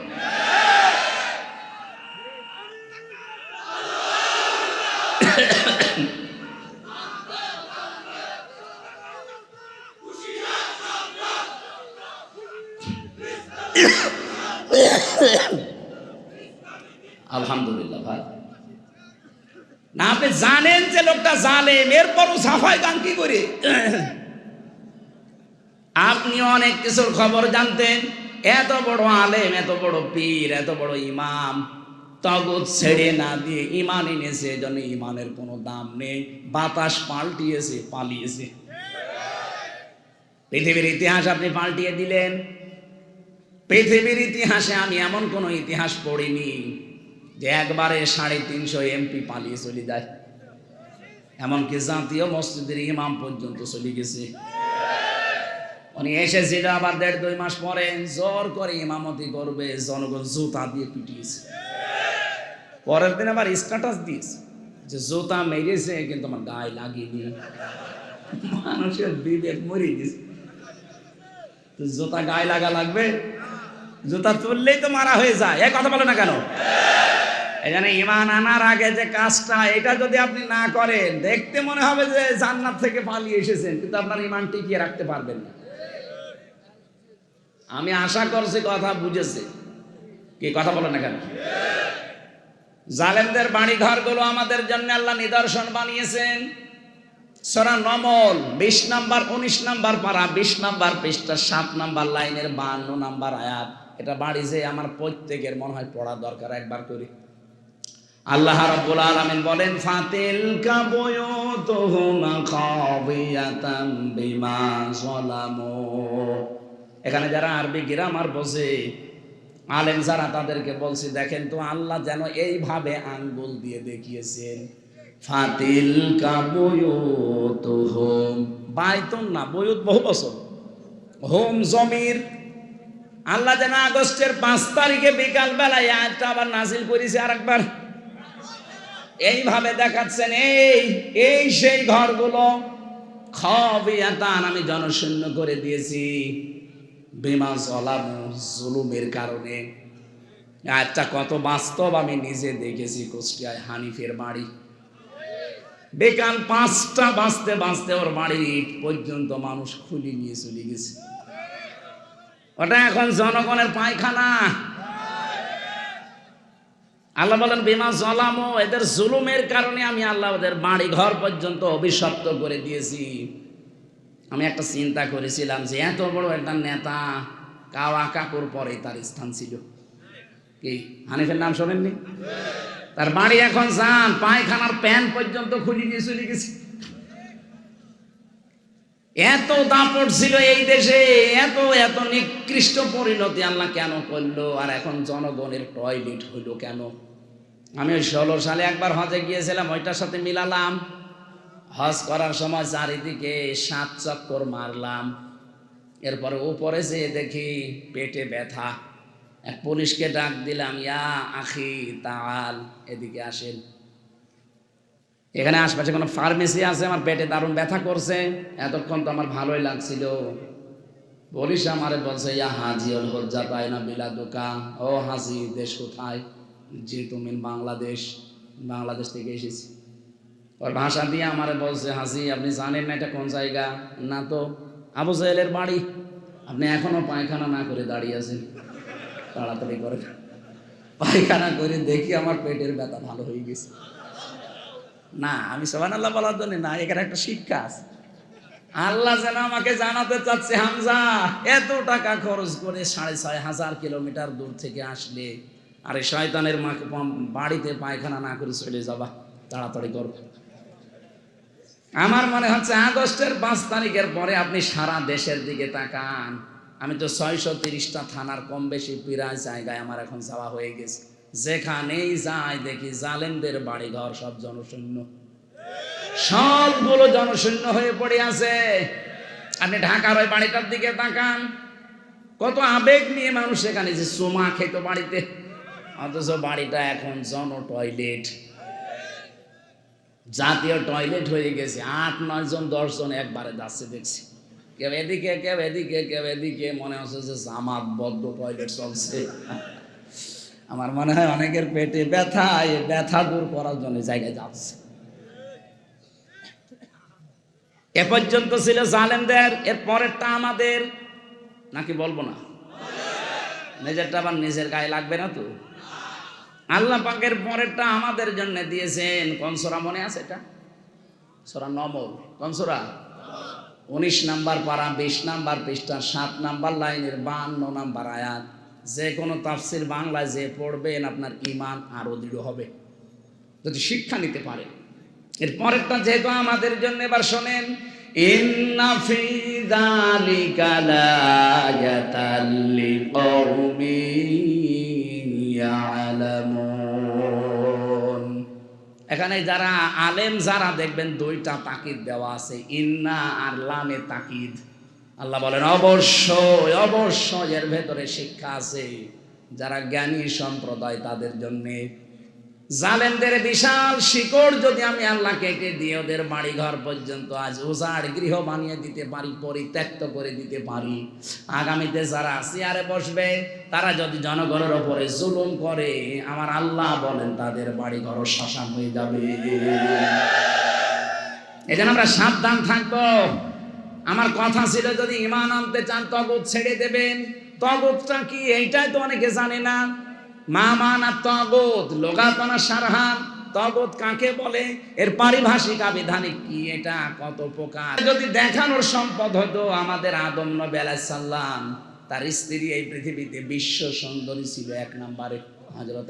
আলহামদুলিল্লাহ ভাই, না আপনি জানেন যে লোকটা জালেম, এরপরও সাফাই গান কি করে? আপনি অনেক কিছুর খবর জানতেন, এত বড় আলেম, এত বড় পীর, এত বড় ইমাম, তাগুত ছেড়ে না দিয়ে ইমান এনেছে। এজন্য ইমানের কোনো দাম নেই, বাতাস পাল্টিয়েছে, পালিয়েছে। পৃথিবীর ইতিহাস আপনি পাল্টিয়ে দিলেন। পৃথিবীর ইতিহাসে আমি এমন কোন ইতিহাস পড়িনি যে একবারে 350 এমপি পালিয়ে চলে যায়। এমনকি জাতীয় মসজিদের ইমাম পর্যন্ত চলে গেছে। উনি এসেছিল, আবার 1.5-2 মাস পরে জোর করে ইমামতি করবে, জনগণ জুতা দিয়ে পিটিয়েছে। পরের দিন আবার স্ট্যাটাস দিয়েছে যে জুতা মেরেছে কিন্তু আমার গায়ে লাগেনি। মানুষের বিবেক মরে গেছে। জুতা গায়ে লাগবে? জুতা তুললেই তো মারা হয়ে যায়। এই কথা বলে না কেন? এখানে ঈমান আনার আগে যে কাজটা, এটা যদি আপনি না করেন, দেখতে মনে হবে যে জান্নাত থেকে পালিয়ে এসেছেন, কিন্তু আপনার ঈমান টিকিয়ে রাখতে পারবেন না। আমি আশা করছি কথা বুঝেছে। কি কথা বলে না কেন? জালেমদের বাড়ি ঘরগুলো আমাদের জন্য আল্লাহ নিদর্শন বানিয়েছেন। সূরা নমল 20 নাম্বার 19 নাম্বার পারা 20 নাম্বার পৃষ্ঠা 7 নাম্বার লাইনের 52 নাম্বার আয়াত। এটা বাড়ি যে আমার প্রত্যেকের মনে হয় পড়া দরকার একবার করে। আল্লাহ রাব্বুল আলামিন বলেন, ফাতিলকা বুয়ুতুহুম খাবিয়াতাম বিমা যালামু। এখানে যারা আরবি গ্রামার বোঝে, আলেম যারা, তাদেরকে বলছি, দেখেন তো আল্লাহ যেন এইভাবে আঙ্গুল দিয়ে দেখিয়েছেন, ফাতিলকা বুয়ুতুহুম, বাইতুন না, বুয়ুত বহু বছর, হোম জমির। আল্লাহ যেন আগস্টের 5 তারিখে বিকাল বেলায় আয়াতটা আবার নাজিল করেছে আরেকবার। এইভাবে দেখাচ্ছেন, এই সেই ঘরগুলো খাবিয়াতান, আমি জনশূন্য করে দিয়েছি, বিমা যালামু, জুলুমের কারণে। আচ্ছা, কত বাস্তব আমি নিজে দেখেছি। কুষ্টিয়ায় হানিফের বাড়ি, বিকাল 5টা বাজতে বাজতে ওর বাড়ির ইট পর্যন্ত মানুষ খুলি নিয়ে চলে গেছে। ওটা এখন জনগণের পায়খানা। আল্লাহ বলেন, বিমা যালামু, এদের জুলুমের কারণে আমি আল্লাহ ওদের বাড়ি ঘর পর্যন্ত অভিশপ্ত করে দিয়েছি। আমি একটা চিন্তা করেছিলাম যে এত বড় একটা নেতা, কাওয়া কাকুর পরে তার স্থান ছিল। কি হানিফের নাম শোনেননি? তার বাড়ি এখন যান, পায়খানার প্যান পর্যন্ত খুলি দিয়ে চলে গেছে। এত দাপট ছিল এই দেশে, এত এত নিকৃষ্ট পরিণতি আল্লাহ কেন করলো? আর এখন জনগণের টয়লেট হইল কেন? আমি ওই 16 সালে একবার হজে গিয়েছিলাম, ওইটার সাথে মিলালাম। হজ করার সময় চারিদিকে 7 চক্কর মারলাম। এরপরে উপরে যেয়ে দেখি পেটে ব্যথা। এক পুলিশকে ডাক দিলাম, ইয়া আখি তাআল, এদিকে আসেন। এখানে আশপাশে কোনো ফার্মেসি আছে? আমার পেটে দারুণ ব্যথা করছে। এতক্ষণ তো আমার ভালোই লাগছিল। পুলিশ আমারে বলছে, ইয়া হাজিউল হুজ্জাত আইনা বিলাদুকা, ও হাজি, দেশ কোথায়? যে তুমি বাংলাদেশ। বাংলাদেশ থেকে এসেছি। ওর ভাষা দিয়ে আমারে বলছে, হাজি আপনি জানেন না এটা কোন জায়গা? না তো। আবু জাহেলের বাড়ি। আপনি এখনো পায়খানা না করে দাঁড়িয়ে আছেন, তাড়াতাড়ি করে পায়খানা করে। দেখি আমার পেটের ব্যথা ভালো হয়ে গেছে। না, আমি সুবহানাল্লাহ বলার জন্য না, এখানে একটা শিক্ষা আছে। আল্লাহ যেন আমাকে জানাতে চাচ্ছে, হামজা এত টাকা খরচ করে 6500 কিলোমিটার দূর থেকে আসলে, আরে শয়তানের বাড়িতে পায়খানা না করে চলে যাবা, তাড়াতাড়ি করো। আমার মনে হচ্ছে আগস্টের 5 তারিখের পরে আপনি সারা দেশের দিকে তাকান। আমি তো 630টা থানার কম বেশি প্রায় জায়গায় আমার এখন যাওয়া হয়ে গেছে। যেখানেই যাই দেখি জালেমদের বাড়িঘর সব জনশূন্য, সবগুলো জনশূন্য হয়ে পড়ে আছে। আপনি ঢাকার ওই বাড়িটার দিকে তাকান, কত আবেগ নিয়ে মানুষ সেখানে যে চুমা খেত বাড়িতে, অথচ বাড়িটা এখন জন টয়লেট, জাতীয় টয়লেট হয়ে গেছে। 8-9 জন 10 জন একবারে যাচ্ছে দেখছি, কেউ এদিকে কেউ এদিকে কেউ এদিকে। মনে হচ্ছে যে জামাতবদ্ধ টয়লেট চলছে। আমার মনে হয় অনেকের পেটে ব্যথা, এই ব্যথা দূর করার জন্য জায়গায় যাচ্ছে। এ পর্যন্ত ছিল জালেমদের, এর পরেরটা আমাদের, নাকি বলবো না? নিজেরটা আবার নিজের গায়ে লাগবে না তো? আল্লাহ পাকের পরেরটা আমাদের জন্য দিয়েছেন। কোন সূরা মনে আছে? এটা সূরা নমল। কোন সূরা? 19 নাম্বার পারা 20 নাম্বার পৃষ্ঠা 7 নাম্বার লাইনের 52 নাম্বার আয়াত। যে কোনো তাফসির বাংলায় যে পড়বেন আপনার ঈমান আরো দৃঢ় হবে যদি শিক্ষা নিতে পারেন। এর পরেরটা যেহেতু আমাদের জন্য, এবার শোনেন, ইন্না ফি যালিকা লাআয়াতাল লিকাউমিন ইয়ালামুন। এখানে যারা আলেম যারা দেখবেন দুইটা তাকিদ দেওয়া আছে, ইন্না আর লামে তাকিদ। আল্লাহ বলেন অবশ্যই অবশ্যই এর ভেতরে শিক্ষা আছে যারা জ্ঞানী সম্প্রদায় তাদের জন্য। জালেমদের বিশাল শিকড় যদি আমি আল্লাহ কেটে দিয়ে ওদের বাড়ি ঘর পর্যন্ত আজ উজাড় গৃহ বানিয়ে দিতে পারি, পরিত্যক্ত করে দিতে পারি, আগামীতে যারা চেয়ারে বসবে তারা যদি জনগণের ওপরে জুলুম করে, আমার আল্লাহ বলেন তাদের বাড়ি ঘর শ্মশান হয়ে যাবে। এই জন্য আমরা সাবধান থাকবো। আমার কথা ছিল যদি ঈমান আনতে চান তাগুত ছেড়ে দেবেন। তাগুতটা কি এইটাই তো অনেকে জানে না। মা মানা তাগুত লোগাতনা সারহান, তাগুত কাকে বলে, এর পারিভাষিক আবিধানিক কি, এটা কত প্রকার। যদি দেখানোর সম্পদ হতো আমাদের আদম নবী আলাইহিস সালাম, তার স্ত্রী এই পৃথিবীতে বিশ্ব সুন্দরী ছিল এক নম্বরে হযরত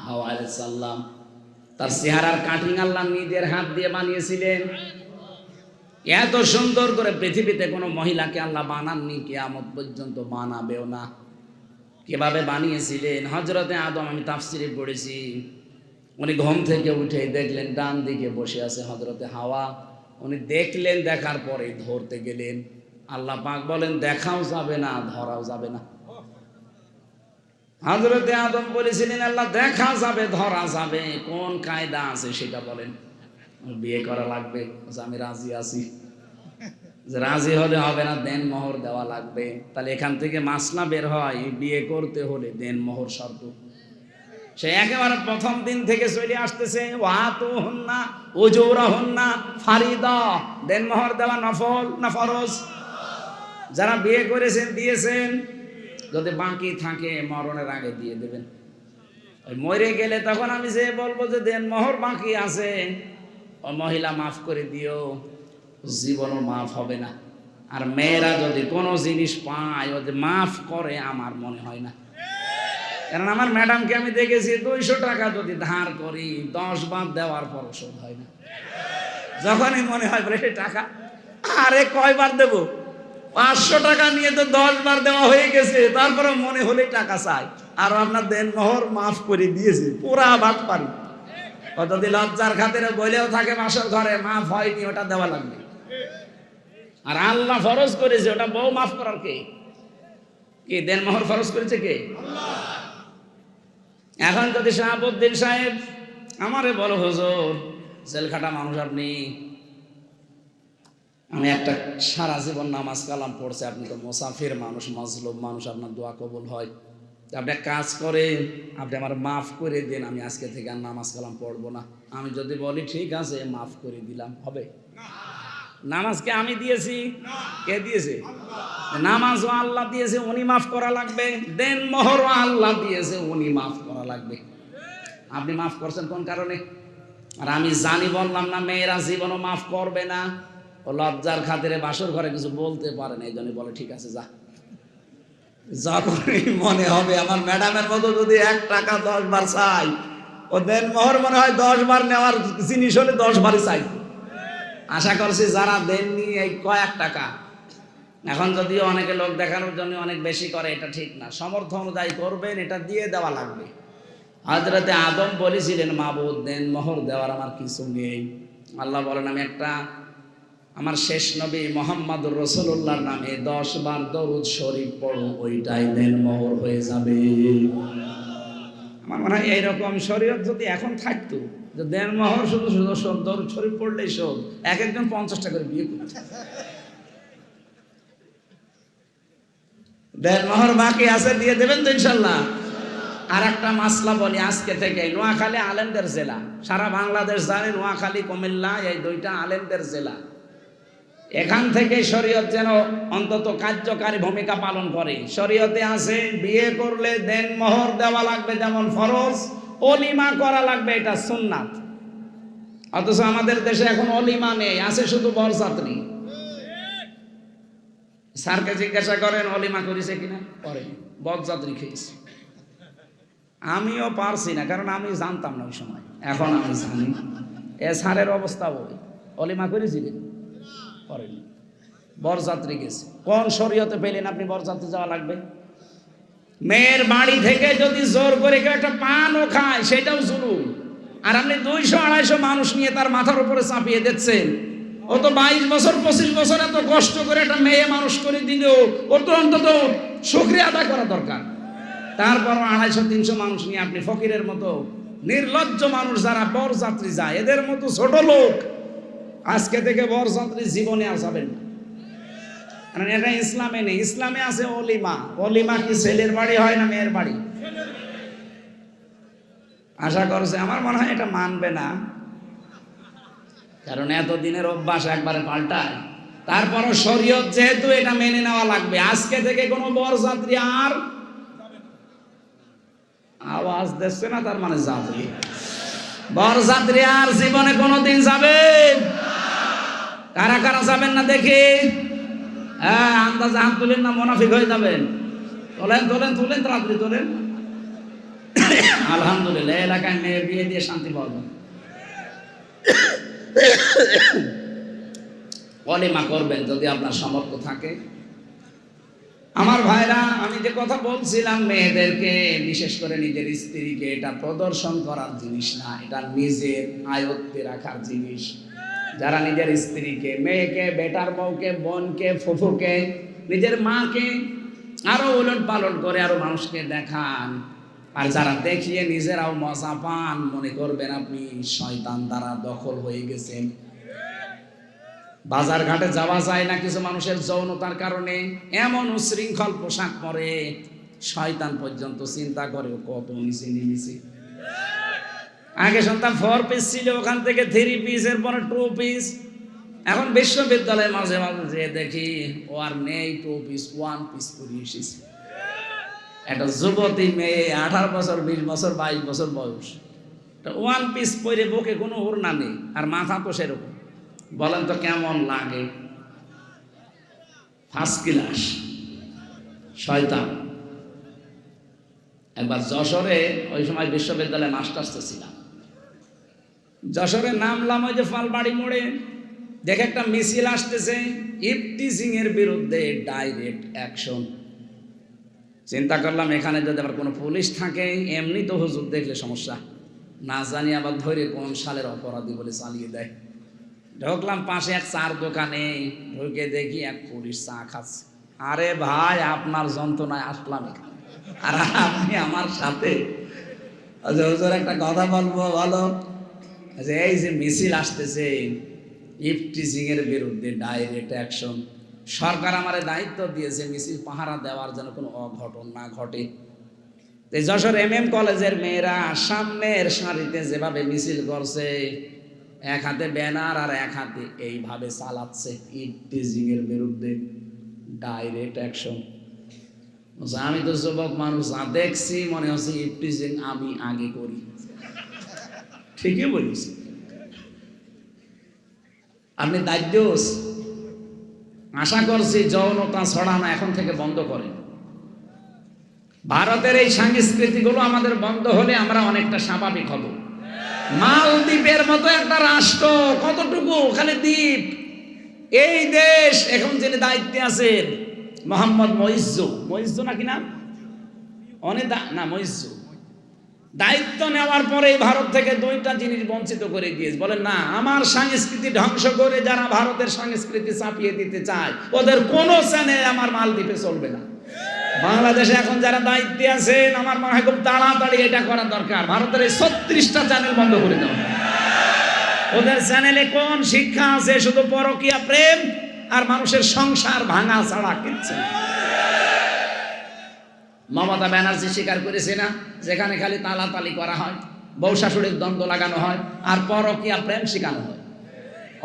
হাওয়া আলাইহিস সালাম। তার চেহারার কাটিং আল্লাহ নিজের হাত দিয়ে বানিয়েছিলেন। এত সুন্দর করে পৃথিবীতে কোনো মহিলাকে আল্লাহ বানাননি, কিয়ামত পর্যন্ত বানাবেও না। কিভাবে বানিয়েছিলেন হযরতে আদম, আমি তাফসিরে পড়েছি, উনি ঘুম থেকে উঠে দেখলেন ডান দিকে বসে আছে হযরতে হাওয়া। উনি দেখলেন, দেখার পরে ধরতে গেলেন। আল্লাহ পাক বলেন দেখাও যাবে না, ধরাও যাবে না। হযরতে আদম বলেছিলেন আল্লাহ দেখা যাবে, ধরা যাবে, কোন কায়দা আছে সেটা বলেন। বিয়ে করা লাগবে, আমি রাজি আছি। রাজি হলে হবে না, দেন মোহর দেওয়া লাগবে। তাহলে এখান থেকে মাসলা বের হয়, বিয়ে করতে হলে দেন মোহর শর্ত। সে একেবারে প্রথম দিন থেকে চলে আসতেছে, ওয়াতুহুন্না উজুরাহুন্না ফারিদা, দেন মোহর দেওয়া নফল না ফরজ? যারা বিয়ে করেছেন দিয়েছেন, যদি বাকি থাকে মরণের আগে দিয়ে দেবেন। ওই মরে গেলে তখন আমি যে বলবো যে দেন মোহর বাকি আছে, ও মহিলা মাফ করে দিও, জীবনও মাফ হবে না। আর মেয়েরা যদি কোনো জিনিস পায় ও যে মাফ করে, আমার মনে হয় না। কারণ আমার ম্যাডামকে আমি দেখেছি 200 টাকা যদি ধার করি 10 বার দেওয়ার পর শোধ হয় না। যখনই মনে হয় বলে টাকা আরে কয়বার দেব, 500 টাকা নিয়ে তো 10 বার দেওয়া হয়ে গেছে, তারপরে মনে হলে টাকা চাই। আর আপনার দেন মোহর মাফ করে দিয়েছে, পুরা বাদ পারি। কতদি লজ্জার খাতিরে বলেও থাকে বাসর ঘরে মাফ হয়নি, ওটা দেওয়া লাগবে। আর আল্লাহ ফরজ করেছে, ওটা বউ মাফ করার কে? কি দেন মোহর ফরজ করেছে কে? এখন যদি শাহাবুদ্দিন সাহেব আমারে বলো হুজুর জেলখাটা মানুষ আপনি, আমি একটা সারা জীবন নামাজ কালাম পড়ছে, আপনি তো মুসাফির মানুষ, মজলুম মানুষ, আপনার দোয়া কবুল হয়, আপনি কাজ করে আপনি আমার মাফ করে দেন, আমি আজকে থেকে আর নামাজ কালাম পড়বো না। আমি যদি বলি ঠিক আছে মাফ করে দিলাম, হবে? নামাজকে আমি দিয়েছি? কে দিয়েছে? নামাজও আল্লাহ দিয়েছে, উনি মাফ করা লাগবে। দেন মোহরও আল্লাহ দিয়েছে, উনি মাফ করা লাগবে। আপনি মাফ করছেন কোন কারণে? আর আমি জানি বললাম না মেয়েরা জীবনও মাফ করবে না, ও লজ্জার খাতিরে বাসর ঘরে কিছু বলতে পারে না, এই জন্য বলে ঠিক আছে যা। যখনই মনে হবে আমার ম্যাডামের মতো যদি 1 টাকা 10 বার চাই, ও দেন মোহর মনে হয় 10 বার নেওয়ার জিনিস হলে 10 বারই চাই। আশা করছি যারা দেননি এই কয়েক টাকা, এখন যদিও অনেকে লোক দেখানোর জন্য অনেক বেশি করে, এটা ঠিক না। সমর্থ অনুযায়ী করবেন, এটা দিয়ে দেওয়া লাগবে। হযরতে আদম বলেছিলেন মাবুদ দেন মোহর দেওয়ার আমার কিছু নেই। আল্লাহ বলেন আমি একটা আমার শেষ নবী মুহাম্মদুর রাসূলুল্লাহর নামে 10 বার দরুদ শরীফ পড়ো, ওইটাই দেন মোহর হয়ে যাবে। আমার মনে হয় এইরকম শরীয়ত যদি এখন থাকতো, যে দেন মোহর শুধু শুধু দরুদ শরীফ পড়লেই শোধ, এক একজন 50 টাকা করে বিয়ে করছে। দেন মোহর বাকি আছে, দিয়ে দেবেন তো ইনশাল্লাহ। আর একটা মাসলা বলি আজকে থেকে, নোয়াখালী আলেমদের জেলা, সারা বাংলাদেশ জানে নোয়াখালী কুমিল্লা এই 2টা আলেমদের জেলা। এখান থেকে শরীয়ত যেন অন্তত কার্যকারী ভূমিকা পালন করে। শরীয়তে আছে বিয়ে করলে দেন মোহর দেওয়া লাগবে যেমন ফরজ, অলিমা করা লাগবে এটা সুন্নাত। অথচ আমাদের দেশে এখন অলিমা নেই, আছে শুধু বরযাত্রী। স্যারকে জিজ্ঞাসা করেন অলিমা করেছে কিনা, করে বরযাত্রী খেয়েছে। আমিও পারছি না, কারণ আমি জানতাম না ওই সময়, এখন আমি জানি। এ স্যারের অবস্থা ওই, অলিমা করেছিলেন করেন। বরযাত্রী গেছে, কোন শরীয়তে পেলেন আপনি বরযাত্রী যাওয়া লাগবে? মেয়ের বাড়ি থেকে যদি জোর করে কেউ একটা পানও খায় সেটাও জুলুম। আর আপনি 200-250 মানুষ নিয়ে তার মাথার উপরে চাপিয়ে দিচ্ছেন। ও তো 22 বছর 25 বছর এত কষ্ট করে একটা মেয়ে মানুষ করে দিলেও ওর তো অন্তত শুকরিয়া আদায় করা দরকার। তারপর 250-300 মানুষ নিয়ে আপনি ফকিরের মতো নির্লজ্জ মানুষ যারা বরযাত্রী যায়, এদের মতো ছোট লোক আজকে থেকে বরযাত্রী জীবনে আসাবেন না। কারণ এটা ইসলামে নেই। ইসলামে আছে অলিমা। অলিমা কি ছেলের বাড়ি হয় না মেয়ের বাড়ি? আশা করছে, আমার মনে হয় এটা মানবে না, কারণ এতদিনের অভ্যাস একবারে পাল্টায়। তারপরও শরীয়ত যেহেতু এটা মেনে নেওয়া লাগবে, আজকে থেকে কোনো বরযাত্রী আর আওয়াজ দিচ্ছে না, তার মানে যাবে। বরযাত্রী আর জীবনে কোনোদিন যাবেন? কারা কারা যাবেন না দেখি? হ্যাঁ, আন্দাজে হাত তুলেন না, মুনাফিক হয়ে যাবেন। তোলেন তোলেন তুলেন, তাড়াতাড়ি তোলেন। আলহামদুলিল্লাহ, এলাকায় মেয়ে বিয়ে দিয়ে শান্তি পাওয়া যায়। ওলিমা করবেন যদি আপনার সামর্থ্য থাকে। আমার ভাইরা, আমি যে কথা বলছিলাম, মেয়েদেরকে বিশেষ করে নিজের স্ত্রীকে এটা প্রদর্শন করার জিনিস না, এটা নিজের আয়ত্তে রাখার জিনিস। যারা নিজের স্ত্রীকে, মেয়েকে, বেটার বউকে, বোনকে, ফুফুকে, নিজের মাকে আরো উলট পালট করে আরো মানুষকে দেখান, আর যারা দেখিয়ে নিজেরাও মজা পান, মনে করবেন আপনি শয়তান দ্বারা দখল হয়ে গেছেন। বাজার ঘাটে যাওয়া যায় না কিছু মানুষের যৌনতার কারণে, এমন উশৃঙ্খল পোশাক পরে শয়তান পর্যন্ত চিন্তা করে কত নিচে নেমেছে। আগে সন্তান 4 পিস ছিল, ওখান থেকে 3 পিস, এরপরে 2 পিস। এখন বিশ্ববিদ্যালয়ে মাঝে মাঝে যে দেখি ও আর নেই 2 পিস, 1 পিস পরে এসেছে। একটা যুবতী মেয়ে, 18 বছর, 20 বছর, 22 বছর বয়স, 1 পিস পরে, বুকে কোনো ওড়না নেই, আর মাথা তো সেরকম। বলেন তো কেমন লাগে? ফার্স্ট ক্লাস শয়তান। একবার যশোরে, ওই সময় বিশ্ববিদ্যালয়ে মাস্টার্সে ছিলাম, যশোরে নামলাম, ওই যে ফালবাড়ি মোড়ে দেখে একটা মিছিল আসতেছে ইফটিজিং এর বিরুদ্ধে, ডাইরেক্ট অ্যাকশন। চিন্তা করলাম এখানে যদি আবার কোনো পুলিশ থাকে, এমনি তো হুজুর দেখলে সমস্যা, না জানি আবার ধরে কোন সালের অপরাধী বলে চালিয়ে দেয়। ঢুকলাম পাশে এক চার দোকানে, ঢুকে দেখি এক পুলিশ চা খাচ্ছে। আরে ভাই, আপনার যন্ত্রণায় আসলাম এখানে, আর আপনি আমার সাথে। হুজুর একটা কথা বলবো, বলো। যে এই যে মিছিল আসতেছে ইফটিজিং এর বিরুদ্ধে, ডাইরেক্ট অ্যাকশন, সরকার আমারে দায়িত্ব দিয়েছে মিছিল পাহারা দেওয়ার যেন কোনো অঘটন না ঘটে। যশোর MM কলেজের মেয়েরা সামনের সারিতে যেভাবে মিছিল করছে, এক হাতে ব্যানার আর এক হাতে এইভাবে চালাচ্ছে ইফটিজিং এর বিরুদ্ধে, ডাইরেক্ট অ্যাকশন। আমি তো যুবক মানুষ, যা দেখছি মনে হচ্ছে ইফটিজিং আমি আগে করি। ঠিকই বলিস আপনি। দায়িত্বস আশা করছি যৌনতা ছড়ানো এখন থেকে বন্ধ করেন। ভারতের এই সংস্কৃতিগুলো আমাদের বন্ধ হলে আমরা অনেকটা স্বাভাবিক হব। মালদ্বীপের মতো একটা রাষ্ট্র, কতটুকু খালি দ্বীপ, এই দেশ এখন যিনি দায়িত্বে আছেন মোহাম্মদ মইজ্জু নাকি নাম, মইজ্জু, দায়িত্ব নেওয়ার পরে ভারত থেকে 2টা জিনিস বঞ্চিত করে দিয়েছে। বলেন না, আমার সংস্কৃতি ধ্বংস করে যারা ভারতের সংস্কৃতি চাপিয়ে দিতে চায়, ওদের কোনো চ্যানেল আমার মালদ্বীপে চলবে না। বাংলাদেশে এখন যারা দায়িত্বে আছেন, আমার মনে হয় খুব তাড়াতাড়ি এটা করা দরকার। ভারতের এই 36টা চ্যানেল বন্ধ করে দেওয়া। ওদের চ্যানেলে কোন শিক্ষা আছে? শুধু পরকীয়া প্রেম আর মানুষের সংসার ভাঙা ছাড়া কিচ্ছু না। মমতা ব্যানার্জি স্বীকার করেছে না, যেখানে খালি তালাতালি করা হয়, বউ শাশুড়ির দ্বন্দ্ব লাগানো হয়, আর পরকীয়া প্রেম শেখানো হয়।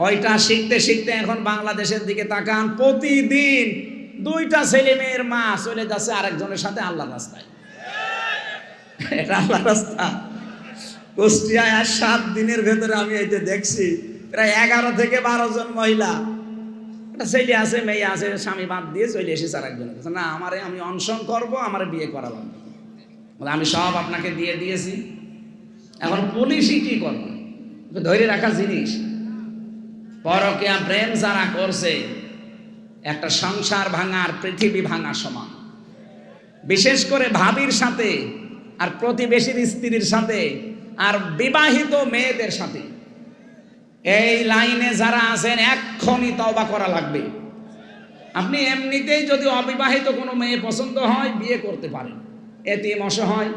ওইটা শিখতে শিখতে এখন বাংলাদেশের দিকে তাকান, প্রতিদিন 2টা ছেলে মেয়ের মা চলে যাচ্ছে আরেকজনের সাথে আল্লাহর রাস্তায়। এটা আল্লাহর রাস্তা? কুষ্টিয়ায় আর 7 দিনের ভেতরে আমি এই যে দেখছি প্রায় 11 থেকে 12 জন মহিলা, একটা ছেলে আছে, মেয়ে আছে, স্বামী বাদ দিয়ে চলে এসেছে আরেকজনের কাছে। না, আমি অনশন করবো, আমার বিয়ে করালাম, আমি সব আপনাকে দিয়ে দিয়েছি। এখন পুলিশই কি করবে? ধরে রাখা জিনিস, পরকীয়া প্রেম যারা করছে একটা সংসার ভাঙা আর পৃথিবী ভাঙা সমান। বিশেষ করে ভাবির সাথে আর প্রতিবেশীর স্ত্রীর সাথে আর বিবাহিত মেয়েদের সাথে। এই লাইনে যারা আছেন এক্ষুনি তওবা করা লাগবে। আপনি এমনিতেই যদি অবিবাহিত কোনো মেয়ে পছন্দ হয় বিয়ে করতে পারেন, এতিম অসহায়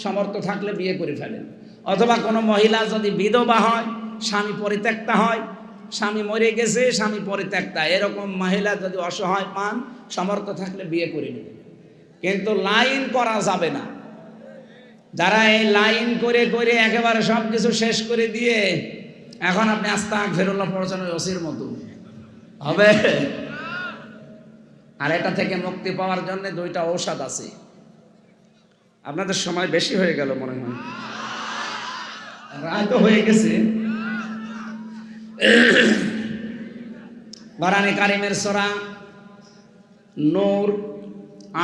সামর্থ্য থাকলে বিয়ে করে ফেলেন। অথবা কোনো মহিলা যদি বিধবা হয়, স্বামী পরিত্যক্তা হয়, স্বামী মরে গেছে, স্বামী পরিত্যক্তা, এরকম মহিলা যদি অসহায় পান, সামর্থ্য থাকলে বিয়ে করে নেবেন। কিন্তু লাইন করা যাবে না। যারা এই লাইন করে করে একেবারে সব কিছু শেষ করে দিয়ে এখন আপনি আস্তাগফিরুল্লাহ পড়ছেন ওই ওসির মতো হবে। আর এটা থেকে মুক্তি পাওয়ার জন্য দুইটা ঔষধ আছে। আপনাদের সময় বেশি হয়ে গেল মনে হয়, রাত হয়ে গেছে। কোরআনে কারিমের সূরা নূর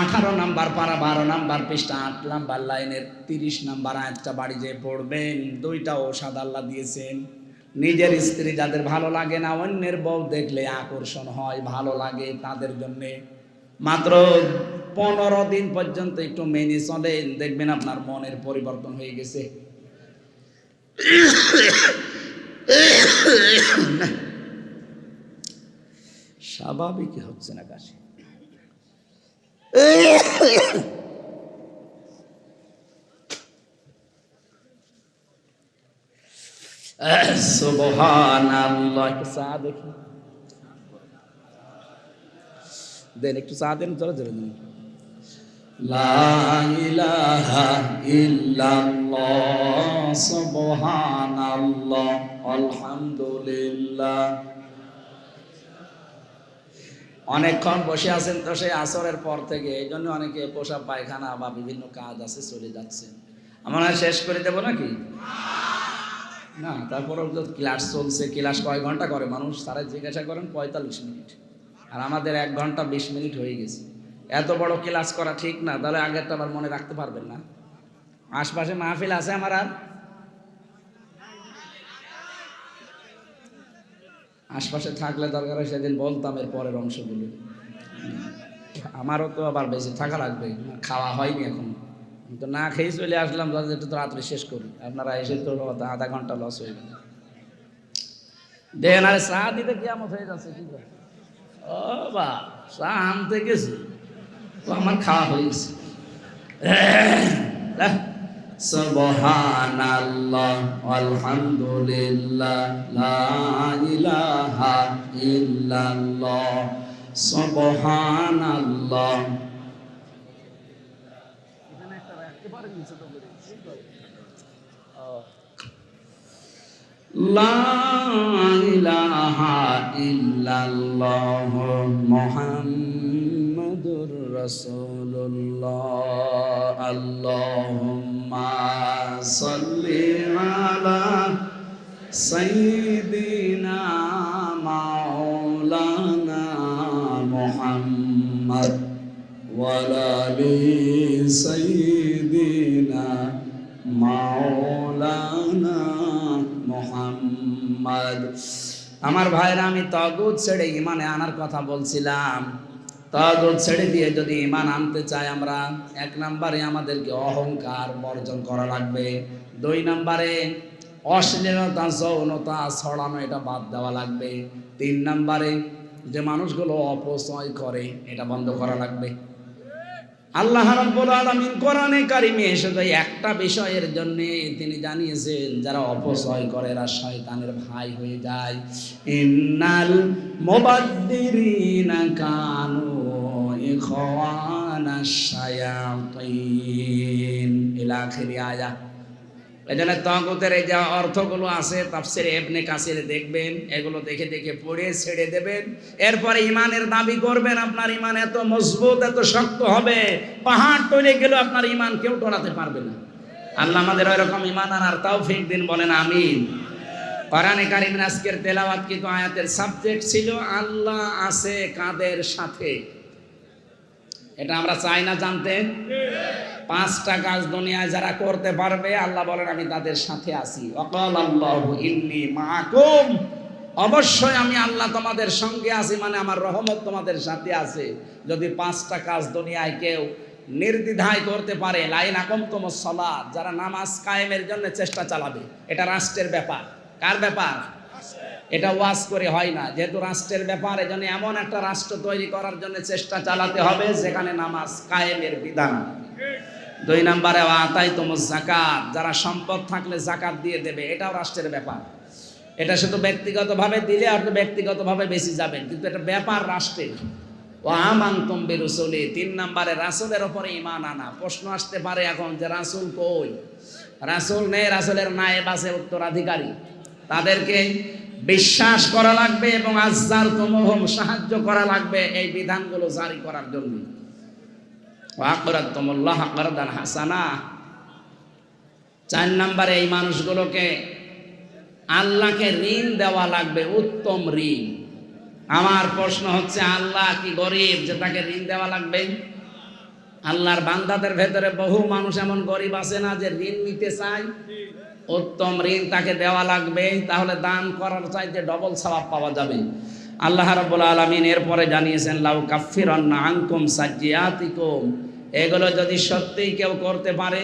18 নাম্বার পারা 12 নাম্বার পৃষ্ঠা 8 নাম্বার লাইনের 30 নাম্বার আয়াতটা বাড়ি যেয়ে পড়বেন। দুইটা ঔষধ আল্লাহ দিয়েছেন। নিজের স্ত্রী যাদের ভালো লাগে না, অন্যের বউ দেখলে আকর্ষণ হয়, ভালো লাগে, তাদের জন্য মাত্র 15 দিন পর্যন্ত একটু মেনে চলেন, দেখবেন আপনার মনের পরিবর্তন হয়ে গেছে। স্বাভাবিক হচ্ছে না কাশি। সুবহানাল্লাহ। একটু চা দেখি দেন, একটু চা দেন, জোরে জোরে দেন। লা ইলাহা ইল্লাল্লাহ সুবহানাল্লাহ আলহামদুলিল্লাহ। অনেকক্ষণ বসে আছেন তো সেই আসরের পর থেকে, এই জন্য অনেকে পোশাক পায়খানা বা বিভিন্ন কাজ আছে চলে যাচ্ছে। আমরা শেষ করে দেবো নাকি? না, তারপরে ক্লাস চলছে। ক্লাস কয় ঘন্টা করে মানুষ? তারা জিজ্ঞাসা করেন 45 মিনিট, আর আমাদের 1 ঘন্টা 20 মিনিট হয়ে গেছে। এত বড় ক্লাস করা ঠিক না। তাহলে আগেরটা আবার মনে রাখতে পারবেন না। আশপাশে মাহফিল আছে আমার, আর আশপাশে থাকলে দরকার হয় সেদিন বলতাম এর পরের অংশগুলো। আমারও তো আবার বেশি থাকা লাগবে, খাওয়া হয়নি এখন, তো না খেয়ে চলে আসলাম। একটু তো রাত্রে শেষ করি, আপনারা এসে তো আধা ঘন্টা লস হয়ে গেল। দেখেন, আরে চা দিতে কিয়ামত হয়ে যাচ্ছে। কি করে ও বা চা আনতে গেছি তো আমার খাওয়া হয়েছে। সুবহানাল্লাহ আলহামদুলিল্লাহ লা ইলাহা ইল্লাল্লাহ সুবহানাল্লাহ। লা ইলাহা ইল্লাল্লাহ মুহাম্মাদুর রাসূলুল্লাহ। আল্লাহুম্মা সাল্লি আলা সাইয়্যিদিনা মাওলানা মুহাম্মদ ওয়া আলি সাইয়্যিদিনা মাওলানা মুহাম্মদ। আমার ভাইরা, আমি তাগুত ছেড়ে ইমানে আনার কথা বলছিলাম। তাগুত ছেড়ে দিয়ে যদি ইমান আনতে চাই আমরা, 1 নম্বরে আমাদেরকে অহংকার বর্জন করা লাগবে। 2 নম্বরে অশ্লীলতা যৌনতা ছড়ানো এটা বাদ দেওয়া লাগবে। 3 নম্বরে যে মানুষগুলো অপচয় করে এটা বন্ধ করা লাগবে। আল্লাহ রাব্বুল আলামিন কোরআনে কারিমে শুধু একটা বিষয়ের জন্য তিনি জানিয়েছেন, যারা অপচয় করে এরা শয়তানের ভাই হয়ে যায়। ইন্নাল মুবাদ্দিরিনা কানু ইখওয়ানাশ শায়াতিন ইলা আখির আয়াত। এজন্য তাগুতের এই যে অর্থগুলো আছে তাফসীরে ইবনে কাসিরে দেখবেন, এগুলো দেখে দেখে পড়ে ছেড়ে দেবেন। এরপরে ইমানের দাবি করবেন। আপনার ইমান এত মজবুত, এত শক্ত হবে, পাহাড় টলে গেলে আপনার ইমান কেউ টলাতে পারবে না। আল্লাহ আমাদের ওইরকম ইমান আনার তৌফিক দিন, বলেন আমিন। কোরআনে কারিমের আজকের তেলাওয়াত কিন্তু আয়াতের সাবজেক্ট ছিল আল্লাহ আছে কাদের সাথে। এটা আমরা চাই না জানতে? 5টা কাজ দুনিয়ায় যারা করতে পারবে, আল্লাহ বলেন আমি তাদের সাথে আছি। ওয়াকালাল্লাহু ইন্নী মাআকুম অবশ্যই আমি আল্লাহ তোমাদের সঙ্গে আছি, মানে আমার রহমত তোমাদের সাথে আছে। যদি 5টা কাজ দুনিয়ায় কেউ নির্দ্বিধায় করতে পারে, লাইন আকামতুমুস সালাত, যারা নামাজ কায়েমের জন্য চেষ্টা চালাবে, এটা রাষ্ট্রের ব্যাপার। কার ব্যাপার? এটা ওয়াজ করে হয় না, যেহেতু রাষ্ট্রের ব্যাপার, এজন্য এমন একটা রাষ্ট্র তৈরি করার জন্য চেষ্টা চালাতে হবে যেখানে নামাজ কায়েমের বিধান। 2 নম্বরে আতাইতুমুজ যাকাত, যারা সম্পদ থাকলে যাকাত দিয়ে দেবে, এটাও রাষ্ট্রের ব্যাপার। এটা শুধু ব্যক্তিগতভাবে দিলে আপনি ব্যক্তিগতভাবে বেশি যাবেন, কিন্তু এটা ব্যাপার রাষ্ট্রের। ও আমানতুম বিরুসুলি, 3 নম্বরে রাসূলের উপরে ঈমান আনা। প্রশ্ন আসতে পারে এখন যে রাসূল কই? রাসূল নেই, রাসূলের নায়েব আছে, উত্তরাধিকারী। তাদেরকে বিশ্বাস করা লাগবে এবং আযযারতুমুহুম, সাহায্য করা লাগবে এই বিধানগুলো জারি করার জন্য। ওয়া আকরাতুমুল্লাহ আকরাদান হাসানা। 4 নম্বরে এই মানুষগুলোকে আল্লাহকে ঋণ দেওয়া লাগবে, উত্তম ঋণ। আমার প্রশ্ন হচ্ছে, আল্লাহ কি গরিব যে তাকে ঋণ দেওয়া লাগবে? আল্লাহর বান্দাদের ভেতরে বহু মানুষ এমন গরিব আছে না যে ঋণ নিতে চায়? উত্তম ঋণ তাকে দেওয়া লাগবে, তাহলে দান করার চাইতে ডবল সওয়াব পাওয়া যাবে। আল্লাহ রাব্বুল আলামিন এরপরে জানিয়েছেন, লাউ কাফফিরান্না আনকুম সাজ্জিয়াতিকুম, এগুলো যদি সত্যিই কেউ করতে পারে,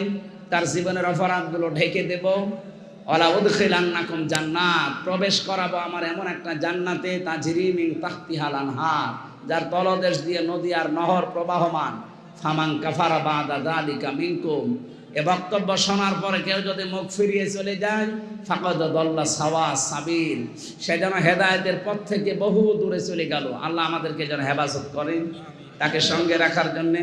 তার জীবনের অপরাধগুলো ঢেকে দেব। ওয়ালা উদখিলান্নাকুম জান্নাত, প্রবেশ করাবো আমার এমন একটা জান্নাতে, তাজরি মিন তাহতিহাল আনহার, যার তলদেশ দিয়ে নদী আর নহর প্রবাহমান। ফামান কাফারা বাদা যালিকা মিনকুম, এ বক্তব্য শোনার পরে কেউ যদি মুখ ফিরিয়ে চলে যায়, ফাকাদ দাল্লা সাওয়া সাবিল, সে যেন হেদায়েতের পথ থেকে বহু দূরে চলে গেল। আল্লাহ আমাদেরকে যেন হেফাজত করেন, তাকে সঙ্গে রাখার জন্যে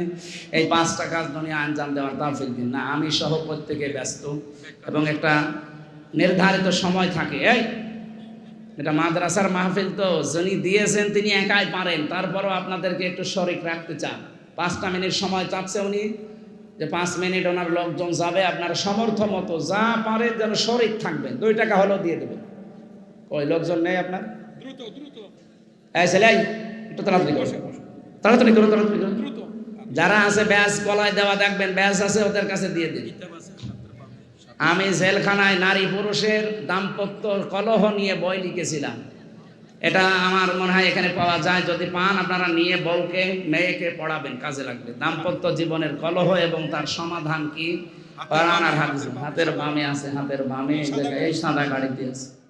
এই 5টা কাজ দুনিয়া আঞ্জাম দেওয়ার তৌফিক দিন। না, আমি সহ প্রত্যেকে ব্যস্ত এবং একটা নির্ধারিত সময় থাকে। এটা মাদ্রাসার মাহফিল, তো যিনি দিয়েছেন তিনি একাই পারেন, তারপরও আপনাদেরকে একটু শরিক রাখতে চান। 5টা মিনিট সময় চাচ্ছে উনি, যে 5 মিনিট ওনার লোকজন যাবে, আপনার সমর্থ মতো যা পারে যেন শরিক থাকবেন। 2 টাকা হলেও দিয়ে দেবেন। ওই লোকজন নেই আপনার? এই ছেলে, একটু তাড়াতাড়ি করো, তাড়াতাড়ি করো, তাড়াতাড়ি করো। যারা আছে ব্যাস গলায় দেওয়া দেখবেন, ব্যাস আছে, ওদের কাছে দিয়ে দিন। আমি জেলখানায় নারী পুরুষের দাম্পত্য কলহ নিয়ে বই লিখেছিলাম। এটা আমার মনে হয় এখানে পাওয়া যায়, যদি পান আপনারা নিয়ে বউকে মেয়েকে পড়াবেন, কাজে লাগবে। দাম্পত্য জীবনের কলহ এবং তার সমাধান কি, কোরআন আর হাদিস। হাতের বামে আছে, হাতের বামে, এই সাদা গাড়িতে আছে।